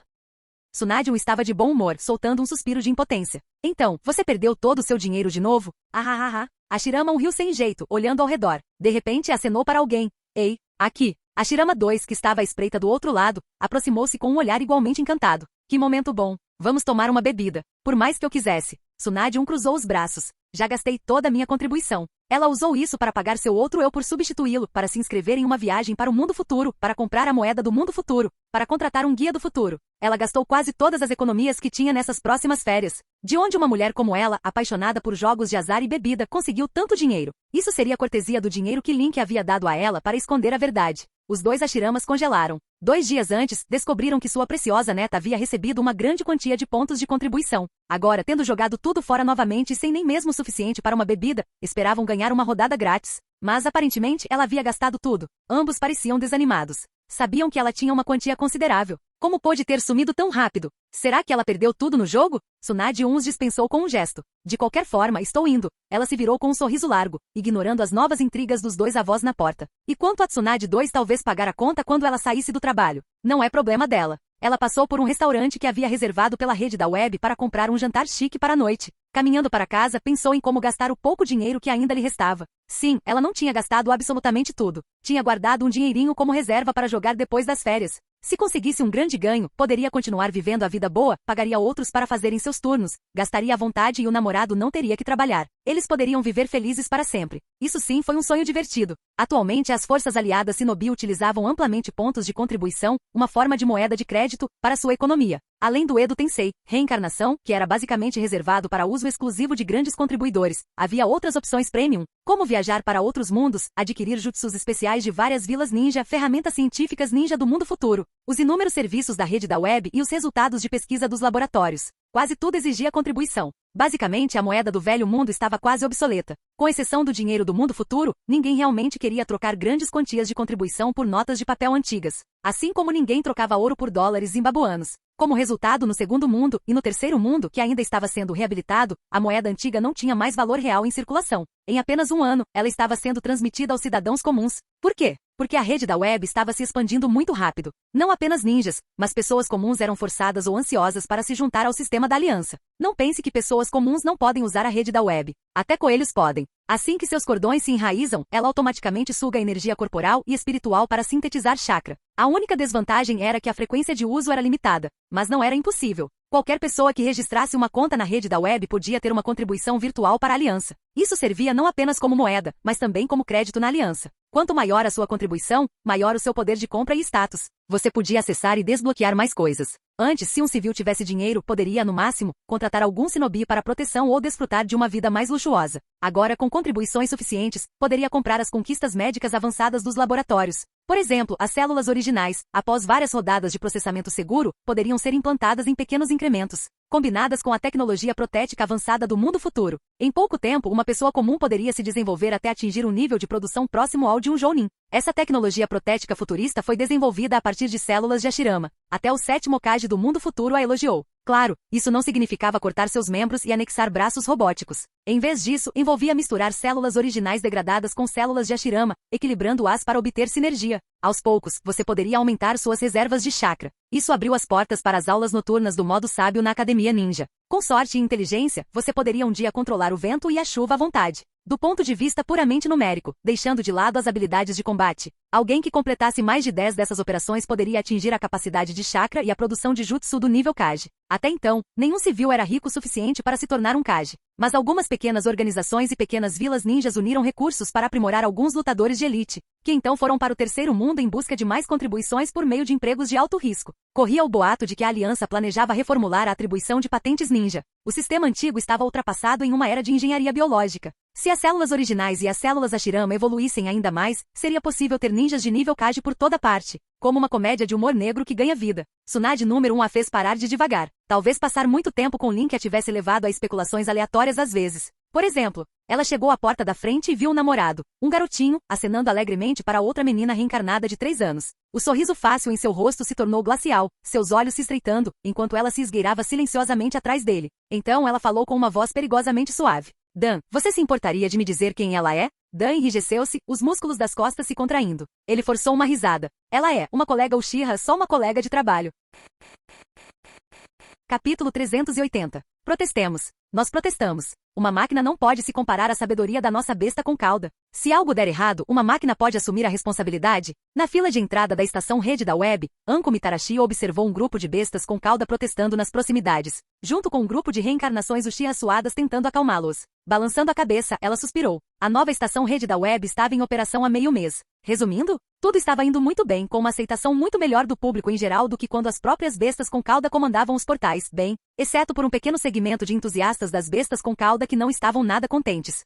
Tsunade estava de bom humor, soltando um suspiro de impotência. Então, você perdeu todo o seu dinheiro de novo? Ah. A Shirama riu sem jeito, olhando ao redor. De repente acenou para alguém. Ei, aqui. A Shirama 2, que estava à espreita do outro lado, aproximou-se com um olhar igualmente encantado. Que momento bom. Vamos tomar uma bebida. Por mais que eu quisesse. Tsunade cruzou os braços. Já gastei toda a minha contribuição. Ela usou isso para pagar seu outro eu por substituí-lo, para se inscrever em uma viagem para o mundo futuro, para comprar a moeda do mundo futuro, para contratar um guia do futuro. Ela gastou quase todas as economias que tinha nessas próximas férias. De onde uma mulher como ela, apaixonada por jogos de azar e bebida, conseguiu tanto dinheiro? Isso seria cortesia do dinheiro que Link havia dado a ela para esconder a verdade. Os dois Hashiramas congelaram. 2 dias antes, descobriram que sua preciosa neta havia recebido uma grande quantia de pontos de contribuição. Agora, tendo jogado tudo fora novamente e sem nem mesmo o suficiente para uma bebida, esperavam ganhar uma rodada grátis. Mas aparentemente ela havia gastado tudo. Ambos pareciam desanimados. Sabiam que ela tinha uma quantia considerável. Como pôde ter sumido tão rápido? Será que ela perdeu tudo no jogo? Tsunade os dispensou com um gesto. De qualquer forma, estou indo. Ela se virou com um sorriso largo, ignorando as novas intrigas dos dois avós na porta. E quanto a Tsunade 2 talvez pagar a conta quando ela saísse do trabalho? Não é problema dela. Ela passou por um restaurante que havia reservado pela rede da web para comprar um jantar chique para a noite. Caminhando para casa, pensou em como gastar o pouco dinheiro que ainda lhe restava. Sim, ela não tinha gastado absolutamente tudo. Tinha guardado um dinheirinho como reserva para jogar depois das férias. Se conseguisse um grande ganho, poderia continuar vivendo a vida boa, pagaria outros para fazerem seus turnos, gastaria à vontade e o namorado não teria que trabalhar. Eles poderiam viver felizes para sempre. Isso sim foi um sonho divertido. Atualmente as forças aliadas Shinobi utilizavam amplamente pontos de contribuição, uma forma de moeda de crédito, para sua economia. Além do Edo Tensei, reencarnação, que era basicamente reservado para uso exclusivo de grandes contribuidores, havia outras opções premium, como viajar para outros mundos, adquirir jutsus especiais de várias vilas ninja, ferramentas científicas ninja do mundo futuro, Os inúmeros serviços da rede da web e os resultados de pesquisa dos laboratórios. Quase tudo exigia contribuição. Basicamente, a moeda do velho mundo estava quase obsoleta. Com exceção do dinheiro do mundo futuro, ninguém realmente queria trocar grandes quantias de contribuição por notas de papel antigas. Assim como ninguém trocava ouro por dólares zimbabuanos. Como resultado, no segundo mundo e no terceiro mundo, que ainda estava sendo reabilitado, a moeda antiga não tinha mais valor real em circulação. Em apenas um ano, ela estava sendo transmitida aos cidadãos comuns. Por quê? Porque a rede da web estava se expandindo muito rápido. Não apenas ninjas, mas pessoas comuns eram forçadas ou ansiosas para se juntar ao sistema da aliança. Não pense que pessoas comuns não podem usar a rede da web. Até coelhos podem. Assim que seus cordões se enraizam, ela automaticamente suga a energia corporal e espiritual para sintetizar chakra. A única desvantagem era que a frequência de uso era limitada, mas não era impossível. Qualquer pessoa que registrasse uma conta na rede da web podia ter uma contribuição virtual para a aliança. Isso servia não apenas como moeda, mas também como crédito na aliança. Quanto maior a sua contribuição, maior o seu poder de compra e status. Você podia acessar e desbloquear mais coisas. Antes, se um civil tivesse dinheiro, poderia, no máximo, contratar algum shinobi para proteção ou desfrutar de uma vida mais luxuosa. Agora, com contribuições suficientes, poderia comprar as conquistas médicas avançadas dos laboratórios. Por exemplo, as células originais, após várias rodadas de processamento seguro, poderiam ser implantadas em pequenos incrementos, combinadas com a tecnologia protética avançada do mundo futuro. Em pouco tempo, uma pessoa comum poderia se desenvolver até atingir um nível de produção próximo ao de um jounin. Essa tecnologia protética futurista foi desenvolvida a partir de células de Hashirama. Até o sétimo Hokage do mundo futuro a elogiou. Claro, isso não significava cortar seus membros e anexar braços robóticos. Em vez disso, envolvia misturar células originais degradadas com células de Hashirama, equilibrando-as para obter sinergia. Aos poucos, você poderia aumentar suas reservas de chakra. Isso abriu as portas para as aulas noturnas do modo sábio na Academia Ninja. Com sorte e inteligência, você poderia um dia controlar o vento e a chuva à vontade. Do ponto de vista puramente numérico, deixando de lado as habilidades de combate. Alguém que completasse mais de 10 dessas operações poderia atingir a capacidade de chakra e a produção de jutsu do nível Kage. Até então, nenhum civil era rico o suficiente para se tornar um Kage. Mas algumas pequenas organizações e pequenas vilas ninjas uniram recursos para aprimorar alguns lutadores de elite, que então foram para o terceiro mundo em busca de mais contribuições por meio de empregos de alto risco. Corria o boato de que a aliança planejava reformular a atribuição de patentes ninja. O sistema antigo estava ultrapassado em uma era de engenharia biológica. Se as células originais e as células Hashirama evoluíssem ainda mais, seria possível ter ninjas de nível Kage por toda parte, como uma comédia de humor negro que ganha vida. Tsunade número 1 a fez parar de devagar. Talvez passar muito tempo com Link a tivesse levado a especulações aleatórias às vezes. Por exemplo, ela chegou à porta da frente e viu um namorado, um garotinho, acenando alegremente para outra menina reencarnada de 3 anos. O sorriso fácil em seu rosto se tornou glacial, seus olhos se estreitando, enquanto ela se esgueirava silenciosamente atrás dele. Então ela falou com uma voz perigosamente suave. Dan, você se importaria de me dizer quem ela é? Dan enrijeceu-se, os músculos das costas se contraindo. Ele forçou uma risada. Ela é uma colega Uchiha, só uma colega de trabalho. Capítulo 380. Protestemos. Nós protestamos. Uma máquina não pode se comparar à sabedoria da nossa besta com cauda. Se algo der errado, uma máquina pode assumir a responsabilidade? Na fila de entrada da estação rede da web, Anko Mitarashi observou um grupo de bestas com cauda protestando nas proximidades, junto com um grupo de reencarnações Uchiha suadas tentando acalmá-los. Balançando a cabeça, ela suspirou. A nova estação rede da web estava em operação há meio mês. Resumindo, tudo estava indo muito bem, com uma aceitação muito melhor do público em geral do que quando as próprias bestas com cauda comandavam os portais, bem, exceto por um pequeno segmento de entusiastas das bestas com cauda que não estavam nada contentes.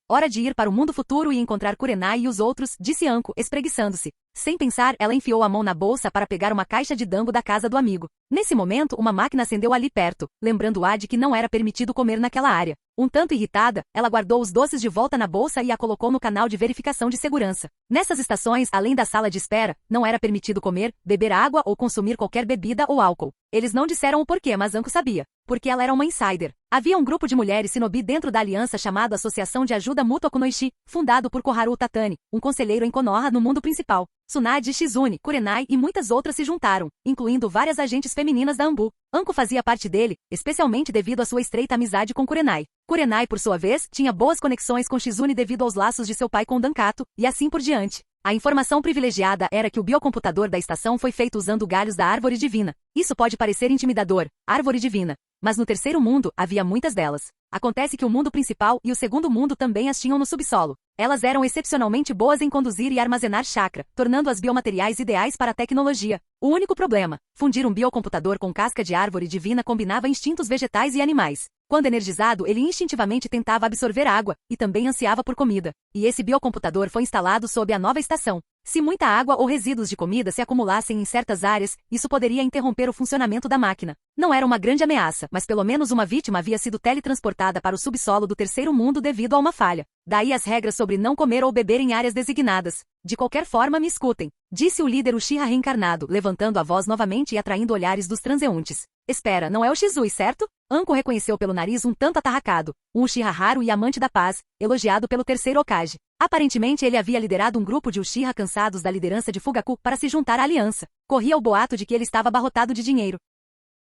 Hora de ir para o mundo futuro e encontrar Kurenai e os outros, disse Anko, espreguiçando-se. Sem pensar, ela enfiou a mão na bolsa para pegar uma caixa de dango da casa do amigo. Nesse momento, uma máquina acendeu ali perto, lembrando-a de que não era permitido comer naquela área. Um tanto irritada, ela guardou os doces de volta na bolsa e a colocou no canal de verificação de segurança. Nessas estações, além da sala de espera, não era permitido comer, beber água ou consumir qualquer bebida ou álcool. Eles não disseram o porquê, mas Anko sabia. Porque ela era uma insider. Havia um grupo de mulheres shinobi dentro da aliança chamado Associação de Ajuda Mútua Kunoichi, fundado por Koharu Tatani, um conselheiro em Konoha no mundo principal. Tsunade, Shizune, Kurenai e muitas outras se juntaram, incluindo várias agentes femininas da Anbu. Anko fazia parte dele, especialmente devido à sua estreita amizade com Kurenai. Kurenai, por sua vez, tinha boas conexões com Shizune devido aos laços de seu pai com Dankato, e assim por diante. A informação privilegiada era que o biocomputador da estação foi feito usando galhos da árvore divina. Isso pode parecer intimidador, árvore divina. Mas no terceiro mundo, havia muitas delas. Acontece que o mundo principal e o segundo mundo também as tinham no subsolo. Elas eram excepcionalmente boas em conduzir e armazenar chakra, tornando-as biomateriais ideais para a tecnologia. O único problema, fundir um biocomputador com casca de árvore divina combinava instintos vegetais e animais. Quando energizado, ele instintivamente tentava absorver água, e também ansiava por comida. E esse biocomputador foi instalado sob a nova estação. Se muita água ou resíduos de comida se acumulassem em certas áreas, isso poderia interromper o funcionamento da máquina. Não era uma grande ameaça, mas pelo menos uma vítima havia sido teletransportada para o subsolo do terceiro mundo devido a uma falha. Daí as regras sobre não comer ou beber em áreas designadas. De qualquer forma, me escutem, disse o líder Uchiha reencarnado, levantando a voz novamente e atraindo olhares dos transeuntes. Espera, não é o Shizui, certo? Anko reconheceu pelo nariz um tanto atarracado, um Uchiha raro e amante da paz, elogiado pelo terceiro Hokage. Aparentemente ele havia liderado um grupo de Uchiha cansados da liderança de Fugaku para se juntar à aliança. Corria o boato de que ele estava abarrotado de dinheiro.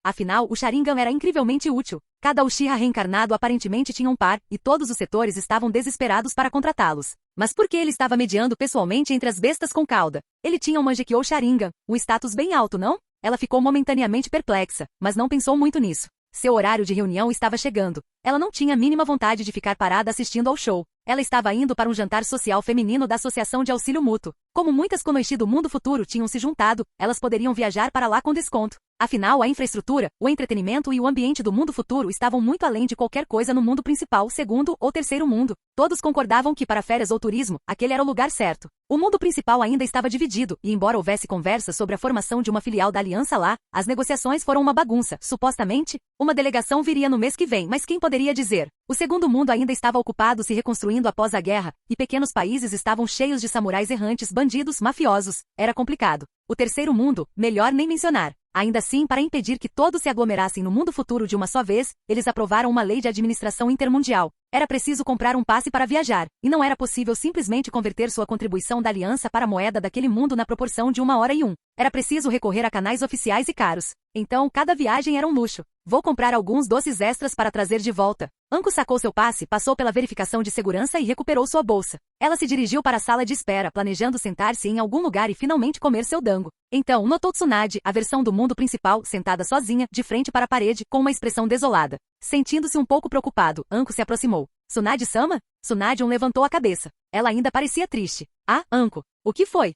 Afinal, o Sharingan era incrivelmente útil. Cada Uchiha reencarnado aparentemente tinha um par, e todos os setores estavam desesperados para contratá-los. Mas por que ele estava mediando pessoalmente entre as bestas com cauda? Ele tinha um Mangekyou Sharingan, um status bem alto, não? Ela ficou momentaneamente perplexa, mas não pensou muito nisso. Seu horário de reunião estava chegando. Ela não tinha a mínima vontade de ficar parada assistindo ao show. Ela estava indo para um jantar social feminino da Associação de Auxílio Mútuo. Como muitas Konoichi do mundo futuro tinham se juntado, elas poderiam viajar para lá com desconto. Afinal, a infraestrutura, o entretenimento e o ambiente do mundo futuro estavam muito além de qualquer coisa no mundo principal, segundo ou terceiro mundo. Todos concordavam que para férias ou turismo, aquele era o lugar certo. O mundo principal ainda estava dividido, e embora houvesse conversa sobre a formação de uma filial da aliança lá, as negociações foram uma bagunça. Supostamente, uma delegação viria no mês que vem, mas quem poderia dizer? O segundo mundo ainda estava ocupado se reconstruindo após a guerra, e pequenos países estavam cheios de samurais errantes, bandidos, mafiosos. Era complicado. O terceiro mundo, melhor nem mencionar. Ainda assim, para impedir que todos se aglomerassem no mundo futuro de uma só vez, eles aprovaram uma lei de administração intermundial. Era preciso comprar um passe para viajar, e não era possível simplesmente converter sua contribuição da aliança para a moeda daquele mundo na proporção de 1 hora e 1. Era preciso recorrer a canais oficiais e caros. Então, cada viagem era um luxo. Vou comprar alguns doces extras para trazer de volta. Anko sacou seu passe, passou pela verificação de segurança e recuperou sua bolsa. Ela se dirigiu para a sala de espera, planejando sentar-se em algum lugar e finalmente comer seu dango. Então, notou Tsunade, a versão do mundo principal, sentada sozinha, de frente para a parede, com uma expressão desolada. Sentindo-se um pouco preocupado, Anko se aproximou. Tsunade-sama? Tsunade levantou a cabeça. Ela ainda parecia triste. Ah, Anko. O que foi?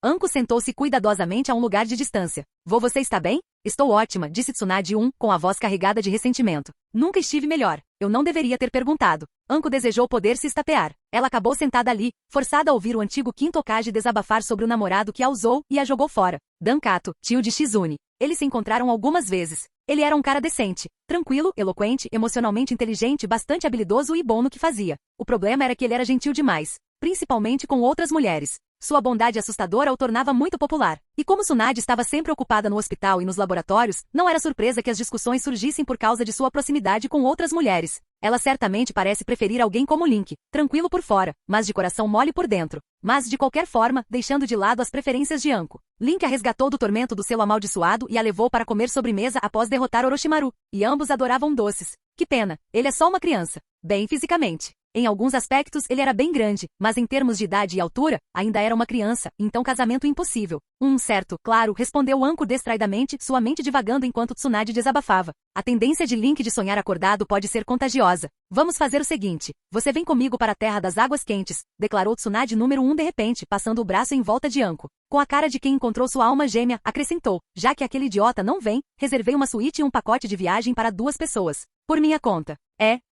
Anko sentou-se cuidadosamente a um lugar de distância. Você está bem? Estou ótima, disse Tsunade com a voz carregada de ressentimento. Nunca estive melhor. Eu não deveria ter perguntado. Anko desejou poder se estapear. Ela acabou sentada ali, forçada a ouvir o antigo quinto Hokage desabafar sobre o namorado que a usou e a jogou fora. Dankato, tio de Shizune. Eles se encontraram algumas vezes. Ele era um cara decente, tranquilo, eloquente, emocionalmente inteligente, bastante habilidoso e bom no que fazia. O problema era que ele era gentil demais, principalmente com outras mulheres. Sua bondade assustadora o tornava muito popular. E como Tsunade estava sempre ocupada no hospital e nos laboratórios, não era surpresa que as discussões surgissem por causa de sua proximidade com outras mulheres. Ela certamente parece preferir alguém como Link, tranquilo por fora, mas de coração mole por dentro. Mas, de qualquer forma, deixando de lado as preferências de Anko. Link a resgatou do tormento do selo amaldiçoado e a levou para comer sobremesa após derrotar Orochimaru. E ambos adoravam doces. Que pena, ele é só uma criança. Bem fisicamente. Em alguns aspectos ele era bem grande, mas em termos de idade e altura, ainda era uma criança, então casamento impossível. Certo, claro, respondeu Anko distraidamente, sua mente divagando enquanto Tsunade desabafava. A tendência de Link de sonhar acordado pode ser contagiosa. Vamos fazer o seguinte, você vem comigo para a Terra das Águas Quentes, declarou Tsunade número 1 de repente, passando o braço em volta de Anko. Com a cara de quem encontrou sua alma gêmea, acrescentou, já que aquele idiota não vem, reservei uma suíte e um pacote de viagem para 2 pessoas. Por minha conta.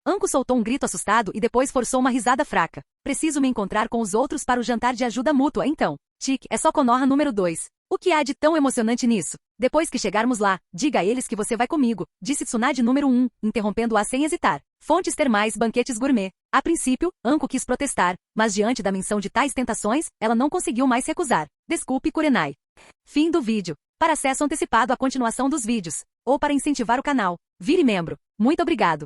Anko soltou um grito assustado e depois forçou uma risada fraca. Preciso me encontrar com os outros para o jantar de ajuda mútua então. Tique, é só Konoha número 2. O que há de tão emocionante nisso? Depois que chegarmos lá, diga a eles que você vai comigo, disse Tsunade número 1, interrompendo-a sem hesitar. Fontes termais, banquetes gourmet. A princípio, Anko quis protestar, mas diante da menção de tais tentações, ela não conseguiu mais recusar. Desculpe, Kurenai. Fim do vídeo. Para acesso antecipado à continuação dos vídeos, ou para incentivar o canal, vire membro. Muito obrigado.